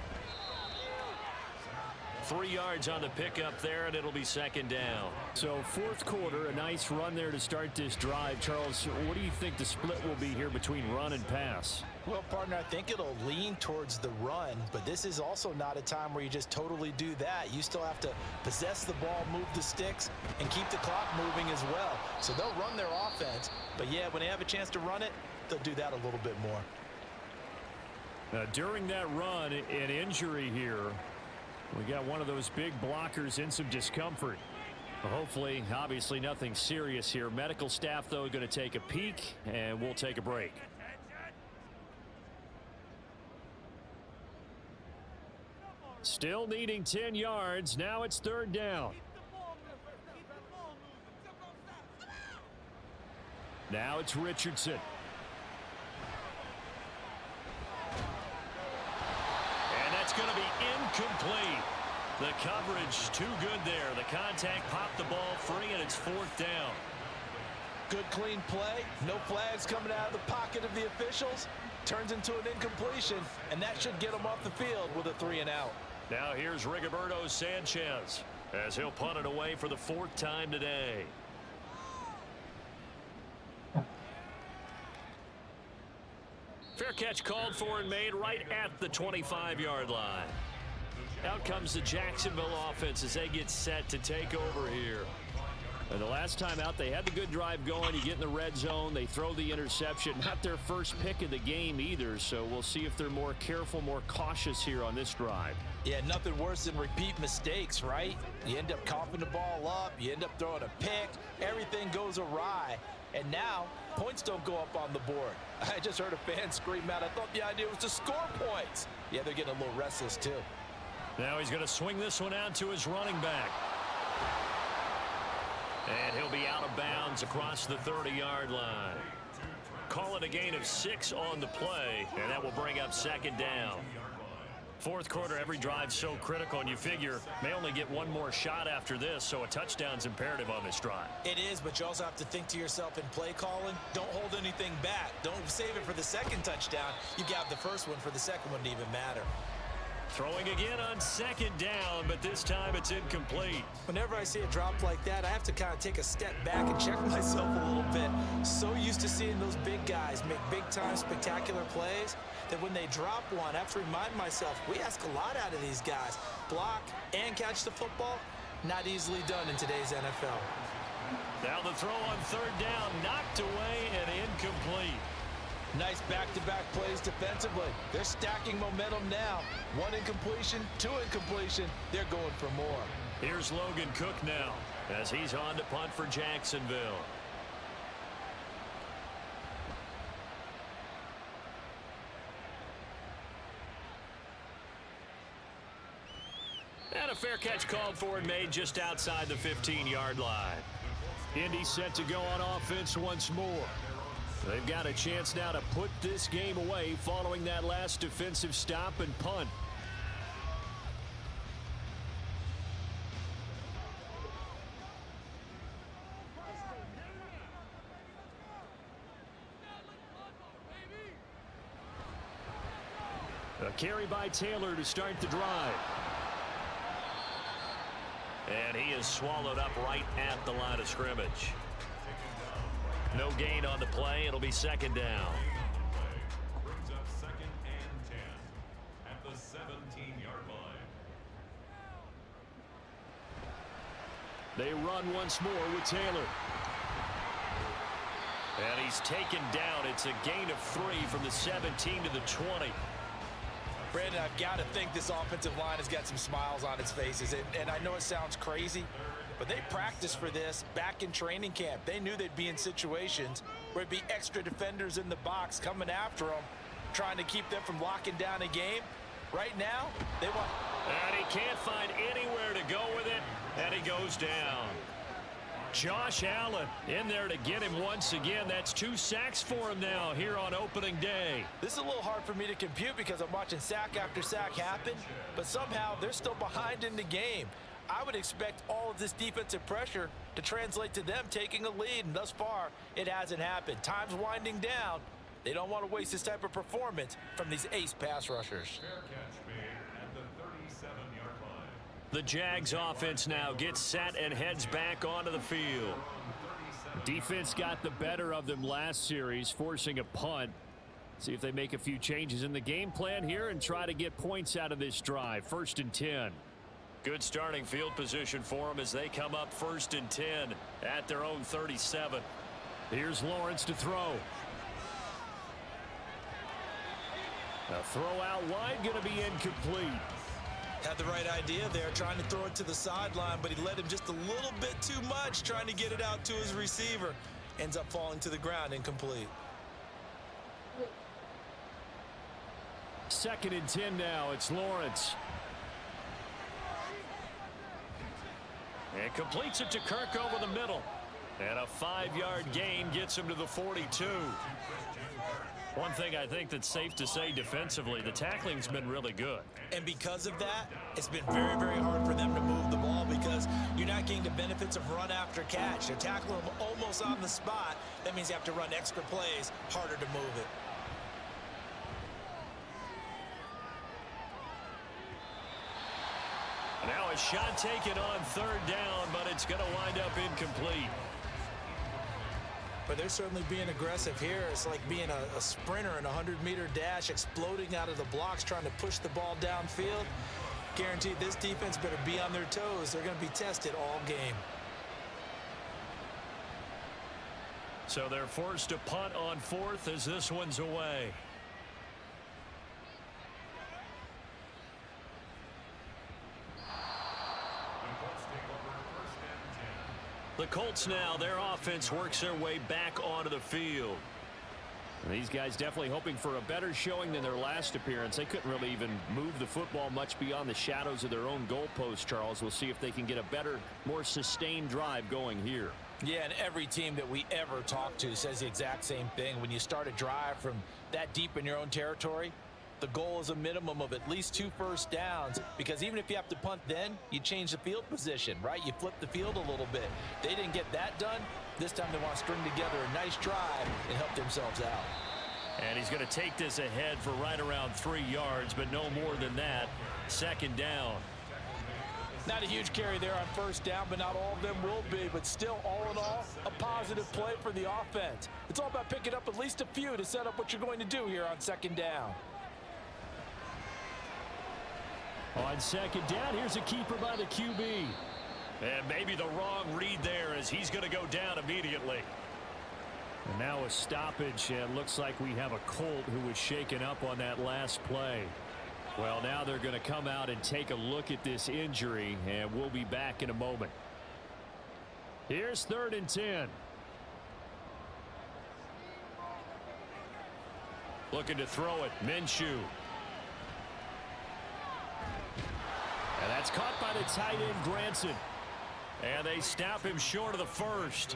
3 yards on the pickup there, and it'll be second down. So fourth quarter, a nice run there to start this drive. Charles, what do you think the split will be here between run and pass? Well, partner, I think it'll lean towards the run, but this is also not a time where you just totally do that. You still have to possess the ball, move the sticks, and keep the clock moving as well. So they'll run their offense, but yeah, when they have a chance to run it, they'll do that a little bit more. Now, during that run, an injury here. We got one of those big blockers in some discomfort. Hopefully, obviously nothing serious here. Medical staff, though, going to take a peek, and we'll take a break. Still needing 10 yards. Now it's 3rd down. Now it's Richardson. And that's going to be incomplete. The coverage too good there. The contact popped the ball free, and it's 4th down. Good clean play. No flags coming out of the pocket of the officials. Turns into an incompletion, and that should get them off the field with a 3-and-out. Now here's Rigoberto Sanchez as he'll punt it away for the 4th time today. Fair catch called for and made right at the 25-yard line. Out comes the Jacksonville offense as they get set to take over here. And the last time out, they had the good drive going. You get in the red zone. They throw the interception. Not their first pick of the game either, so we'll see if they're more careful, more cautious here on this drive. Yeah, nothing worse than repeat mistakes, right? You end up coughing the ball up. You end up throwing a pick. Everything goes awry. And now, points don't go up on the board. I just heard a fan scream out. I thought the idea was to score points. Yeah, they're getting a little restless, too. Now he's going to swing this one out to his running back. And he'll be out of bounds across the 30-yard line. Call it a gain of 6 on the play, and that will bring up 2nd down. 4th quarter, every drive so critical, and you figure may only get one more shot after this, so a touchdown's imperative on this drive. It is, but you also have to think to yourself in play calling, don't hold anything back. Don't save it for the 2nd touchdown. You got the first one for the 2nd one to even matter. Throwing again on 2nd down, but this time it's incomplete. Whenever I see a drop like that, I have to kind of take a step back and check myself a little bit. So used to seeing those big guys make big-time spectacular plays that when they drop one, I have to remind myself, we ask a lot out of these guys. Block and catch the football, not easily done in today's NFL. Now the throw on 3rd down, knocked away and incomplete. Nice back-to-back plays defensively. They're stacking momentum now. 1 incompletion, 2 incompletion. They're going for more. Here's Logan Cook now as he's on to punt for Jacksonville. And a fair catch called for and made just outside the 15-yard line. Indy set to go on offense once more. They've got a chance now to put this game away following that last defensive stop and punt. A carry by Taylor to start the drive. And he is swallowed up right at the line of scrimmage. No gain on the play. It'll be 2nd down. Brings up 2nd and 10 at the 17-yard line. They run once more with Taylor. And he's taken down. It's a gain of 3 from the 17 to the 20. Brandon, I've got to think this offensive line has got some smiles on its faces. And I know it sounds crazy, but they practiced for this back in training camp. They knew they'd be in situations where it'd be extra defenders in the box coming after them, trying to keep them from locking down a game. Right now, they want... And he can't find anywhere to go with it, and he goes down. Josh Allen in there to get him once again. That's 2 sacks for him now here on opening day. This is a little hard for me to compute because I'm watching sack after sack happen, but somehow they're still behind in the game. I would expect all of this defensive pressure to translate to them taking a lead, and thus far, it hasn't happened. Time's winding down. They don't want to waste this type of performance from these ace pass rushers. Fair catch made at the 37-yard line. The Jags offense now gets set and heads back onto the field. Defense got the better of them last series, forcing a punt. See if they make a few changes in the game plan here and try to get points out of this drive. 1st and 10. Good starting field position for them as they come up 1st and 10 at their own 37. Here's Lawrence to throw. A throw out wide, going to be incomplete. Had the right idea there, trying to throw it to the sideline, but he led him just a little bit too much, trying to get it out to his receiver. Ends up falling to the ground, incomplete. 2nd and 10 now. It's Lawrence. And completes it to Kirk over the middle. And a 5-yard gain gets him to the 42. One thing I think that's safe to say defensively, the tackling's been really good. And because of that, it's been very, very hard for them to move the ball because you're not getting the benefits of run after catch. They're tackling them almost on the spot. That means you have to run extra plays, harder to move it. Now a shot taken on 3rd down, but it's going to wind up incomplete. But they're certainly being aggressive here. It's like being a sprinter in a 100-meter dash, exploding out of the blocks, trying to push the ball downfield. Guaranteed this defense better be on their toes. They're going to be tested all game. So they're forced to punt on 4th as this one's away. The Colts now, their offense works their way back onto the field. These guys definitely hoping for a better showing than their last appearance. They couldn't really even move the football much beyond the shadows of their own goalpost, Charles. We'll see if they can get a better, more sustained drive going here. Yeah, and every team that we ever talk to says the exact same thing. When you start a drive from that deep in your own territory, the goal is a minimum of at least 2 first downs, because even if you have to punt then, you change the field position, right? You flip the field a little bit. They didn't get that done. This time they want to string together a nice drive and help themselves out. And he's going to take this ahead for right around 3 yards, but no more than that. 2nd down. Not a huge carry there on 1st down, but not all of them will be. But still, all in all, a positive play for the offense. It's all about picking up at least a few to set up what you're going to do here on 2nd down. On 2nd down, here's a keeper by the QB. And maybe the wrong read there as he's going to go down immediately. And now a stoppage, and looks like we have a Colt who was shaken up on that last play. Well, now they're going to come out and take a look at this injury, and we'll be back in a moment. Here's 3rd and 10. Looking to throw it, Minshew. And that's caught by the tight end, Granson. And they snap him short of the 1st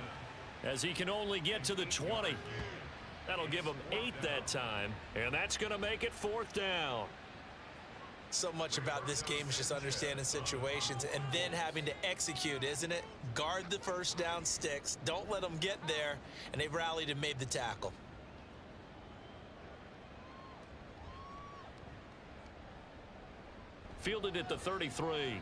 as he can only get to the 20. That'll give him 8 that time, and that's going to make it 4th down. So much about this game is just understanding situations and then having to execute, isn't it? Guard the 1st down sticks. Don't let them get there. And they've rallied and made the tackle. Fielded at the 33.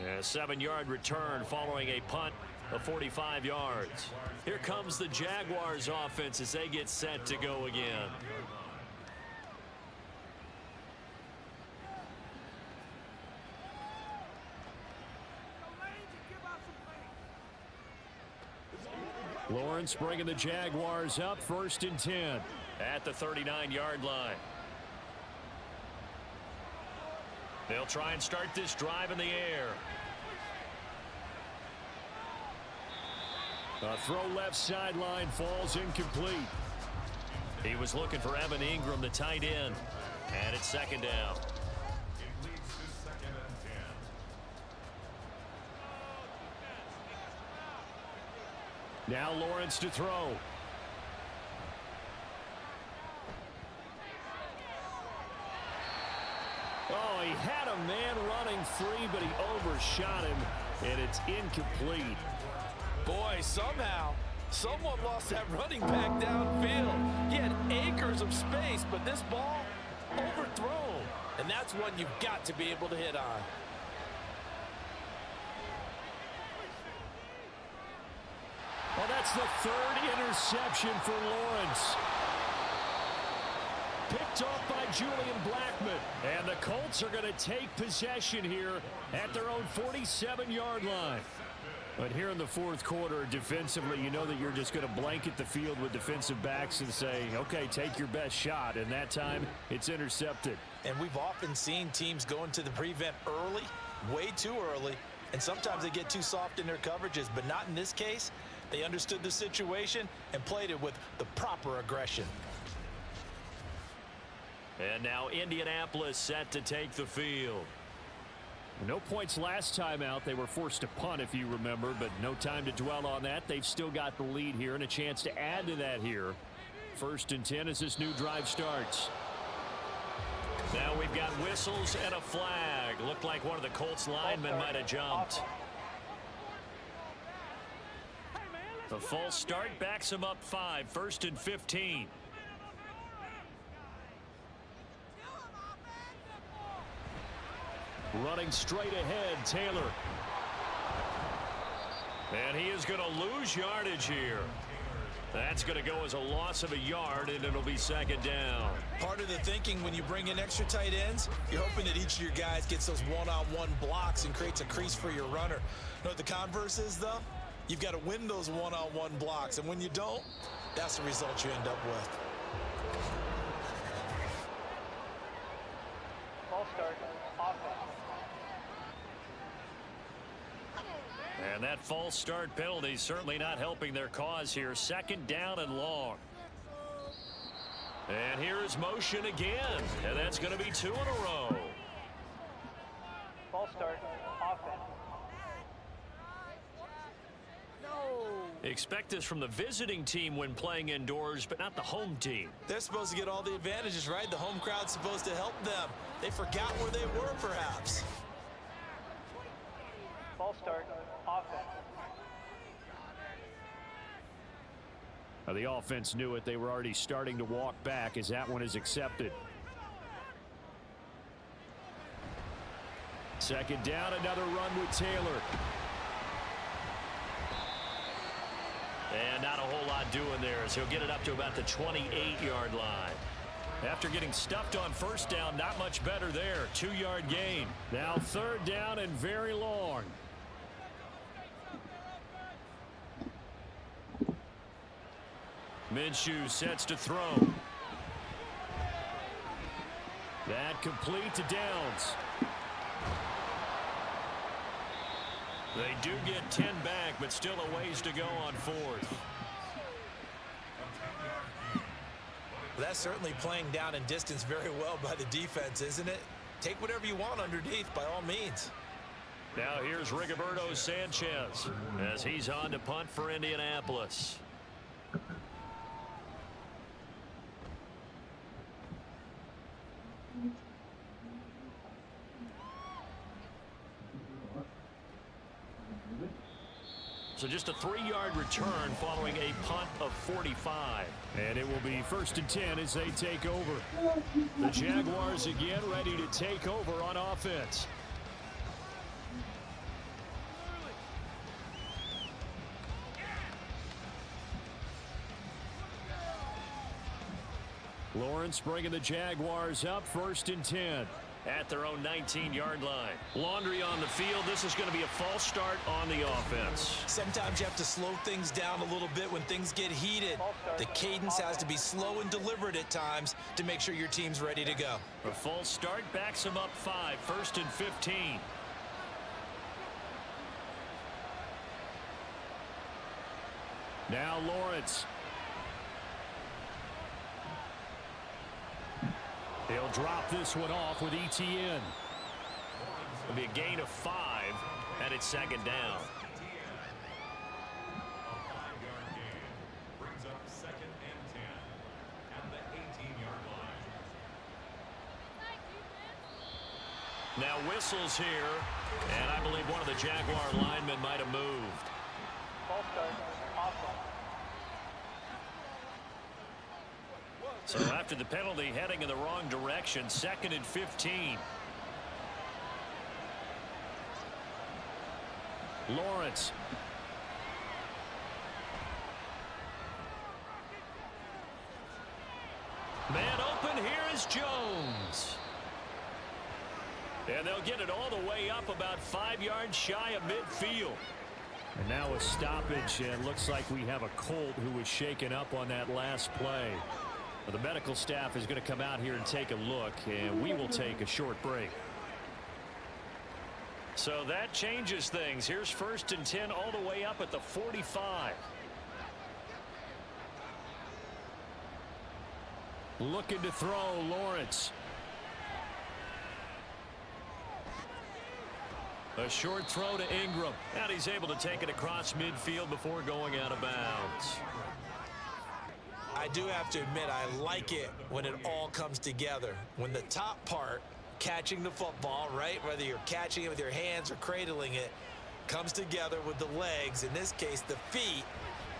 A 7-yard return following a punt of 45 yards. Here comes the Jaguars offense as they get set to go again. Lawrence bringing the Jaguars up, 1st and 10. At the 39-yard line. They'll try and start this drive in the air. A throw left sideline, falls incomplete. He was looking for Evan Ingram, the tight end. And it's 2nd down. Now Lawrence to throw. Oh, he had a man running free, but he overshot him, and it's incomplete. Boy, somehow, someone lost that running back downfield. He had acres of space, but this ball overthrown. And that's one you've got to be able to hit on. Well, that's the 3rd interception for Lawrence. Picked off by Julian Blackmon. And the Colts are going to take possession here at their own 47-yard line. But here in the fourth quarter, defensively, you know that you're just going to blanket the field with defensive backs and say, okay, take your best shot. And that time, it's intercepted. And we've often seen teams go into the prevent early, way too early, and sometimes they get too soft in their coverages, but not in this case. They understood the situation and played it with the proper aggression. And now Indianapolis set to take the field. No points last time out. They were forced to punt, if you remember, but no time to dwell on that. They've still got the lead here and a chance to add to that here. 1st and 10 as this new drive starts. Now we've got whistles and a flag. Looked like one of the Colts linemen might have jumped. The false start backs him up 5. 1st and 15. Running straight ahead, Taylor. And he is going to lose yardage here. That's going to go as a loss of a yard, and it'll be 2nd down. Part of the thinking when you bring in extra tight ends, you're hoping that each of your guys gets those one-on-one blocks and creates a crease for your runner. You know what the converse is, though? You've got to win those one-on-one blocks, and when you don't, that's the result you end up with. False start. Offense. And that false start penalty certainly not helping their cause here. 2nd down and long. And here's motion again. And that's going to be 2 in a row. False start. Offense. Expect this from the visiting team when playing indoors, but not the home team. They're supposed to get all the advantages, right? The home crowd's supposed to help them. They forgot where they were, perhaps. False start. Offense. The offense knew it. They were already starting to walk back as that one is accepted. 2nd down, another run with Taylor. And not a whole lot doing there as he'll get it up to about the 28-yard line. After getting stuffed on 1st down, not much better there. 2-yard gain. Now 3rd down and very long. Minshew sets to throw. That complete to Downs. They do get 10 back, but still a ways to go on 4th. That's certainly playing down in distance very well by the defense, isn't it? Take whatever you want underneath, by all means. Now here's Rigoberto Sanchez as he's on to punt for Indianapolis. So just a 3-yard return following a punt of 45. And it will be 1st and 10 as they take over. The Jaguars again ready to take over on offense. Lawrence bringing the Jaguars up 1st and 10. At their own 19-yard line. Laundry on the field. This is going to be a false start on the offense. Sometimes you have to slow things down a little bit when things get heated. The cadence has to be slow and deliberate at times to make sure your team's ready to go. A false start backs them up 5. 1st and 15. Now Lawrence. He'll drop this one off with ETN. It'll be a gain of 5, and it's 2nd down. Brings up 2nd and 10 at the 18-yard line. Now whistles here, and I believe one of the Jaguar linemen might have moved. False start. Offense. So after the penalty, heading in the wrong direction, 2nd and 15. Lawrence. Man open, here is Jones. And they'll get it all the way up about 5 yards shy of midfield. And now a stoppage, and looks like we have a Colt who was shaken up on that last play. Well, the medical staff is going to come out here and take a look, and we will take a short break. So that changes things. Here's 1st and 10 all the way up at the 45. Looking to throw, Lawrence. A short throw to Ingram. And he's able to take it across midfield before going out of bounds. I do have to admit, I like it when it all comes together. When the top part, catching the football, right, whether you're catching it with your hands or cradling it, comes together with the legs, in this case the feet,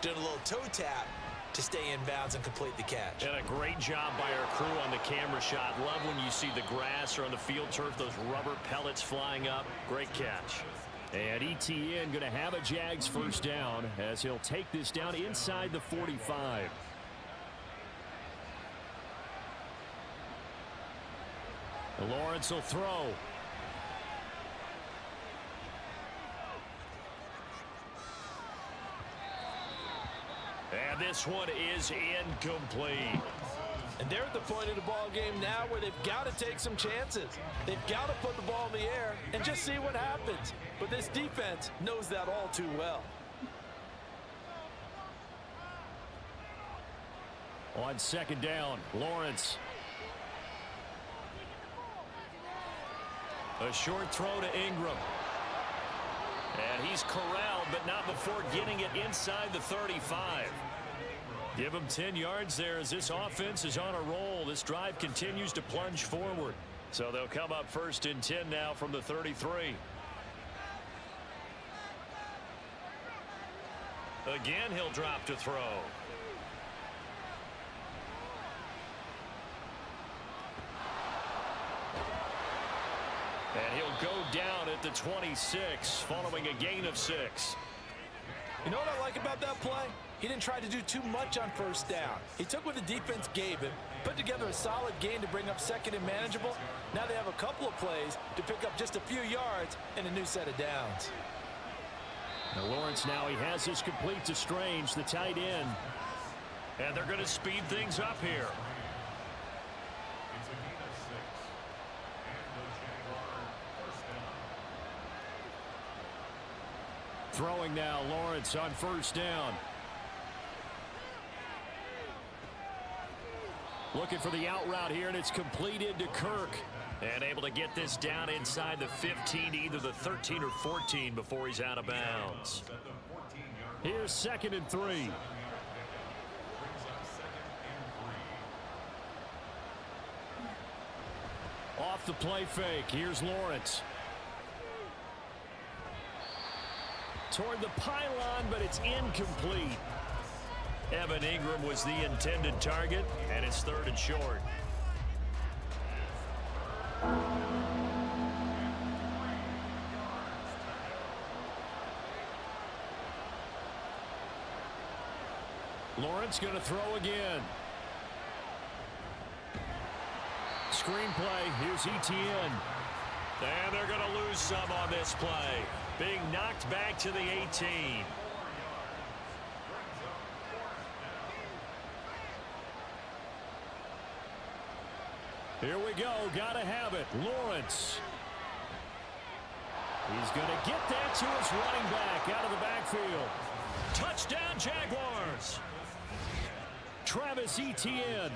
doing a little toe tap to stay in bounds and complete the catch. And a great job by our crew on the camera shot. Love when you see the grass or on the field turf, those rubber pellets flying up. Great catch. And ETN going to have a Jags 1st down as he'll take this down inside the 45. Lawrence will throw. And this one is incomplete. And they're at the point of the ball game now where they've got to take some chances. They've got to put the ball in the air and just see what happens. But this defense knows that all too well. On 2nd down, Lawrence. A short throw to Ingram. And he's corralled, but not before getting it inside the 35. Give him 10 yards there as this offense is on a roll. This drive continues to plunge forward. So they'll come up 1st and 10 now from the 33. Again, he'll drop to throw. And he'll go down at the 26 following a gain of 6. You know what I like about that play? He didn't try to do too much on 1st down. He took what the defense gave him, put together a solid gain to bring up 2nd and manageable. Now they have a couple of plays to pick up just a few yards and a new set of downs. Now Lawrence, now he has this complete to Strange, the tight end. And they're going to speed things up here. It's a gain of 6. And the Jaguars 1st down. Throwing now, Lawrence on 1st down. Looking for the out route here, and it's completed to Kirk. And able to get this down inside the 15, either the 13 or 14 before he's out of bounds. Here's 2nd and 3. Off the play fake, here's Lawrence. Toward the pylon, but it's incomplete. Evan Ingram was the intended target, and it's 3rd and short. Lawrence going to throw again. Screenplay, here's ETN. And they're going to lose some on this play. Being knocked back to the 18. Here we go. Got to have it. Lawrence. He's going to get that to his running back out of the backfield. Touchdown, Jaguars. Travis Etienne.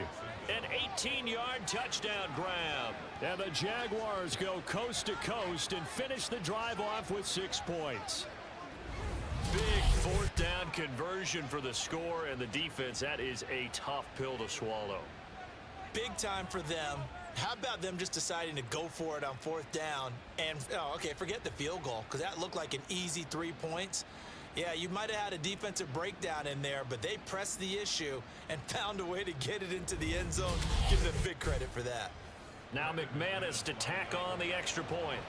An 18-yard touchdown grab. And the Jaguars go coast to coast and finish the drive off with 6 points. Big 4th down conversion for the score, and the defense, that is a tough pill to swallow. Big time for them. How about them just deciding to go for it on 4th down and, okay, forget the field goal because that looked like an easy 3 points. Yeah, you might have had a defensive breakdown in there, but they pressed the issue and found a way to get it into the end zone. Give them big credit for that. Now McManus to tack on the extra point.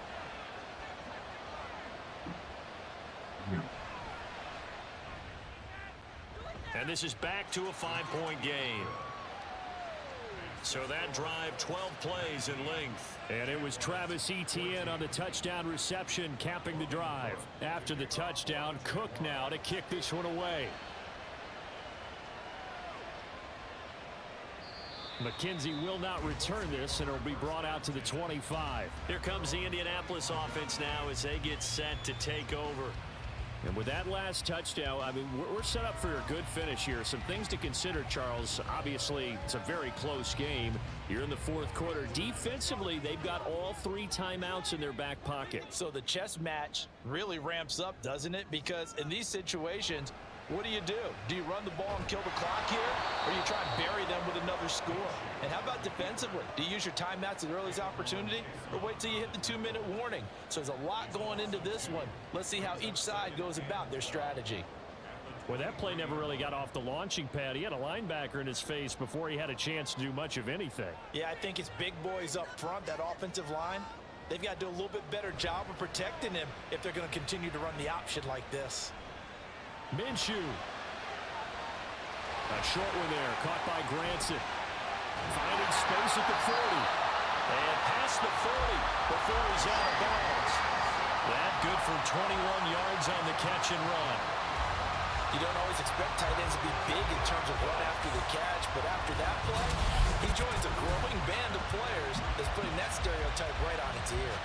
And this is back to a 5-point game. So that drive, 12 plays in length. And it was Travis Etienne on the touchdown reception capping the drive. After the touchdown, Cook now to kick this one away. McKenzie will not return this, and it'll be brought out to the 25. Here comes the Indianapolis offense now as they get set to take over. And with that last touchdown, I mean, we're set up for a good finish here. Some things to consider, Charles. Obviously, it's a very close game. You're in the fourth quarter. Defensively, they've got all 3 timeouts in their back pocket. So the chess match really ramps up, doesn't it? Because in these situations, what do? Do you run the ball and kill the clock here? Or do you try and bury them with another score? And how about defensively? Do you use your timeouts at the earliest opportunity? Or wait till you hit the 2-minute warning? So there's a lot going into this one. Let's see how each side goes about their strategy. Well, that play never really got off the launching pad. He had a linebacker in his face before he had a chance to do much of anything. Yeah, I think it's big boys up front, that offensive line. They've got to do a little bit better job of protecting him if they're going to continue to run the option like this. Minshew. A short one there, caught by Granson. Finding space at the 40. And past the 40 before he's out of bounds. That good for 21 yards on the catch and run. You don't always expect tight ends to be big in terms of run after the catch, but after that play, he joins a growing band of players that's putting that stereotype right on its ear.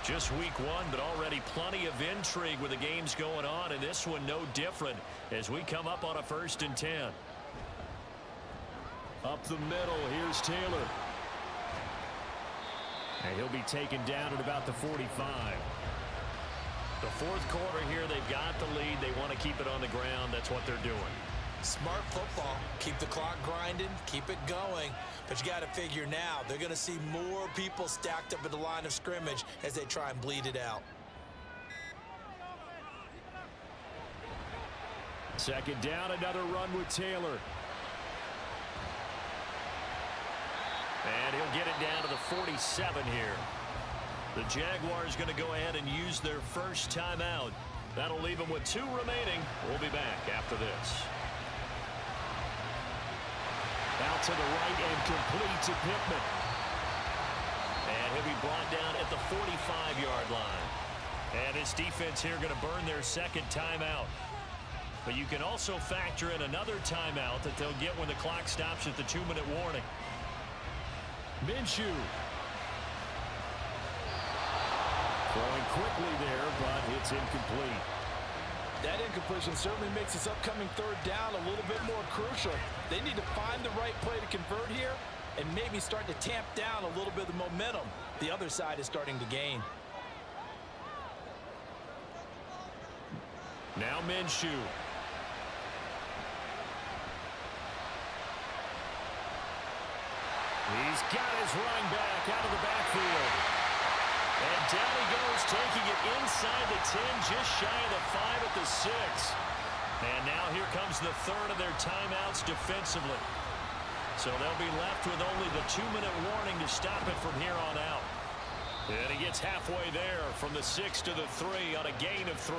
Just week 1, but already plenty of intrigue with the games going on, and this one no different as we come up on a 1st and 10. Up the middle, here's Taylor. And he'll be taken down at about the 45. The fourth quarter here, they've got the lead. They want to keep it on the ground. That's what they're doing. Smart football. Keep the clock grinding, keep it going. But you got to figure now, they're going to see more people stacked up at the line of scrimmage as they try and bleed it out. Second down, another run with Taylor. And he'll get it down to the 47 here. The Jaguars going to go ahead and use their first timeout. That'll leave them with 2 remaining. We'll be back after this. Out to the right and complete to Pittman. And he'll be brought down at the 45-yard line. And this defense here going to burn their second timeout. But you can also factor in another timeout that they'll get when the clock stops at the 2-minute warning. Minshew. Throwing quickly there, but it's incomplete. That incompletion certainly makes this upcoming 3rd down a little bit more crucial. They need to find the right play to convert here and maybe start to tamp down a little bit of the momentum the other side is starting to gain. Now Minshew. He's got his running back out of the backfield. And down he goes, taking it inside the 10, just shy of the 5 at the 6. And now here comes the 3rd of their timeouts defensively. So they'll be left with only the 2-minute warning to stop it from here on out. And he gets halfway there from the 6 to the 3 on a gain of 3.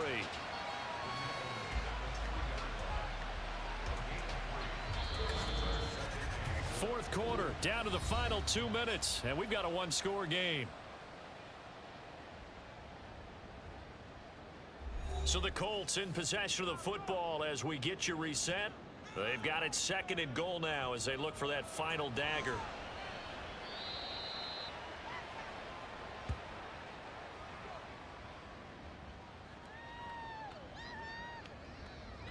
Fourth quarter, down to the final 2 minutes, and we've got a 1-score game. So the Colts in possession of the football as we get you reset. They've got it 2nd and goal now as they look for that final dagger.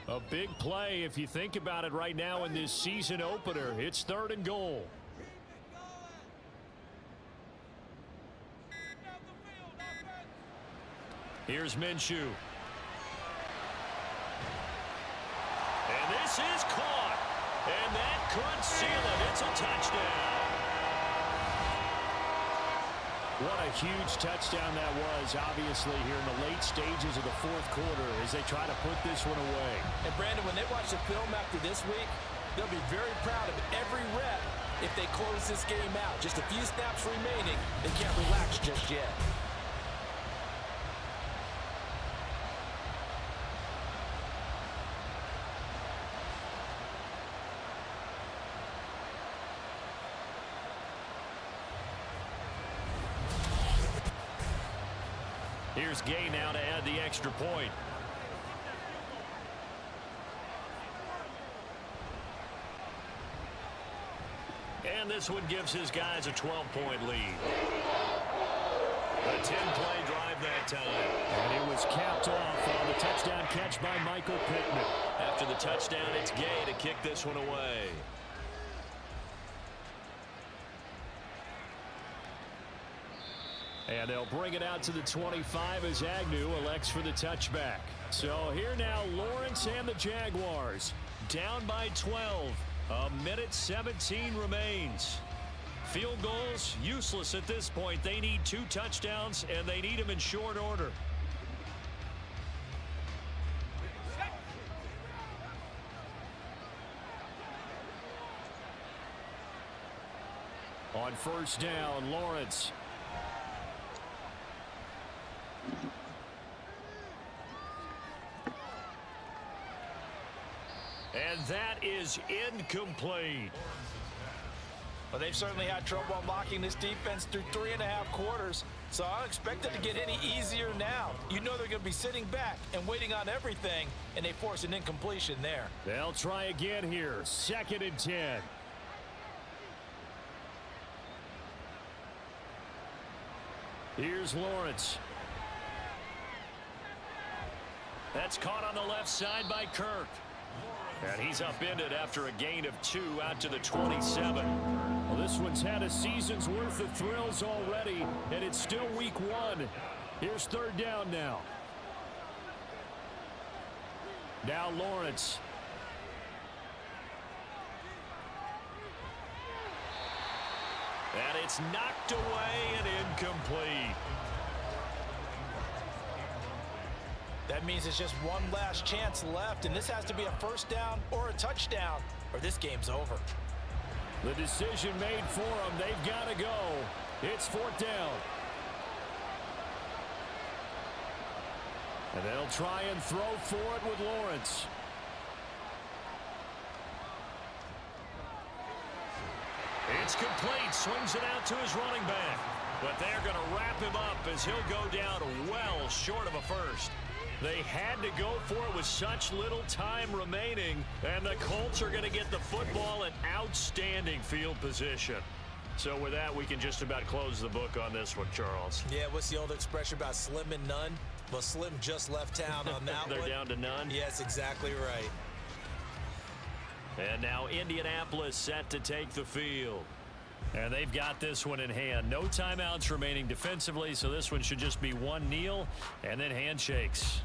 A big play if you think about it right now in this season opener. It's 3rd and goal. Here's Minshew. And this is caught. And that could seal it. It's a touchdown. What a huge touchdown that was, obviously, here in the late stages of the fourth quarter as they try to put this one away. And, Brandon, when they watch the film after this week, they'll be very proud of every rep if they close this game out. Just a few snaps remaining. They can't relax just yet. Here's Gay now to add the extra point. And this one gives his guys a 12-point lead. A 10-play drive that time. And it was capped off on the touchdown catch by Michael Pittman. After the touchdown, it's Gay to kick this one away. And they'll bring it out to the 25 as Agnew elects for the touchback. So here now, Lawrence and the Jaguars. Down by 12. A minute 17 remains. Field goals, useless at this point. They need 2 touchdowns, and they need them in short order. On first down, Lawrence. And that is incomplete. Well, they've certainly had trouble unlocking this defense through 3.5 quarters, so I don't expect it to get any easier now. You know they're going to be sitting back and waiting on everything, and they force an incompletion there. They'll try again here. 2nd and 10. Here's Lawrence. That's caught on the left side by Kirk. And he's upended after a gain of 2 out to the 27. Well, this one's had a season's worth of thrills already, and it's still week 1. Here's 3rd down now. Now Lawrence. And it's knocked away and incomplete. That means it's just one last chance left, and this has to be a first down or a touchdown, or this game's over. The decision made for them. They've got to go. It's 4th down. And they'll try and throw for it with Lawrence. It's complete. Swings it out to his running back. But they're going to wrap him up as he'll go down well short of a first. They had to go for it with such little time remaining, and the Colts are going to get the football in outstanding field position. So with that, we can just about close the book on this one, Charles. Yeah, what's the old expression about slim and none? Well, Slim just left town on that They're one. down to none? Yes, exactly right. And now Indianapolis set to take the field. And they've got this one in hand. No timeouts remaining defensively, so this one should just be one kneel and then handshakes.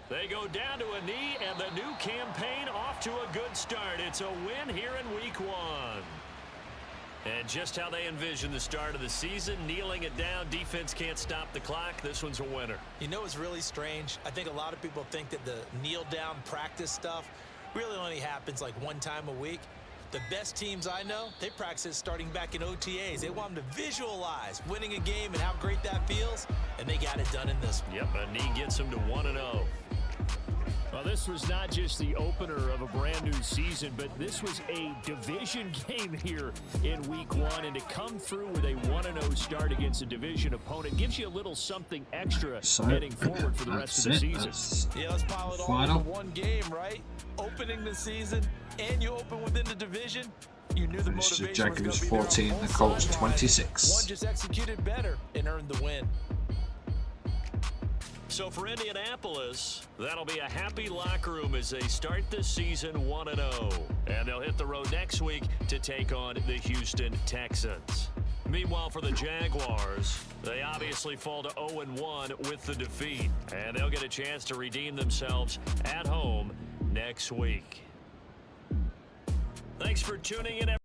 They go down to a knee, and the new campaign off to a good start. It's a win here in week 1. And just how they envision the start of the season, kneeling it down, defense can't stop the clock. This one's a winner. You know what's really strange? I think a lot of people think that the kneel-down practice stuff really only happens like one time a week. The best teams I know, they practice it starting back in OTAs. They want them to visualize winning a game and how great that feels, and they got it done in this one. Yep, a knee gets them to 1-0. Well, this was not just the opener of a brand new season, but this was a division game here in week 1. And to come through with a 1-0 start against a division opponent gives you a little something extra heading forward for the rest of the season. Yeah, let's pile it all into one game, right? Opening the season, and you open within the division. You knew the motivation was going to be Jaguars there 14, on the both Colts sides. 26. One just executed better and earned the win. So for Indianapolis, that'll be a happy locker room as they start the season 1-0. And they'll hit the road next week to take on the Houston Texans. Meanwhile, for the Jaguars, they obviously fall to 0-1 with the defeat. And they'll get a chance to redeem themselves at home next week. Thanks for tuning in.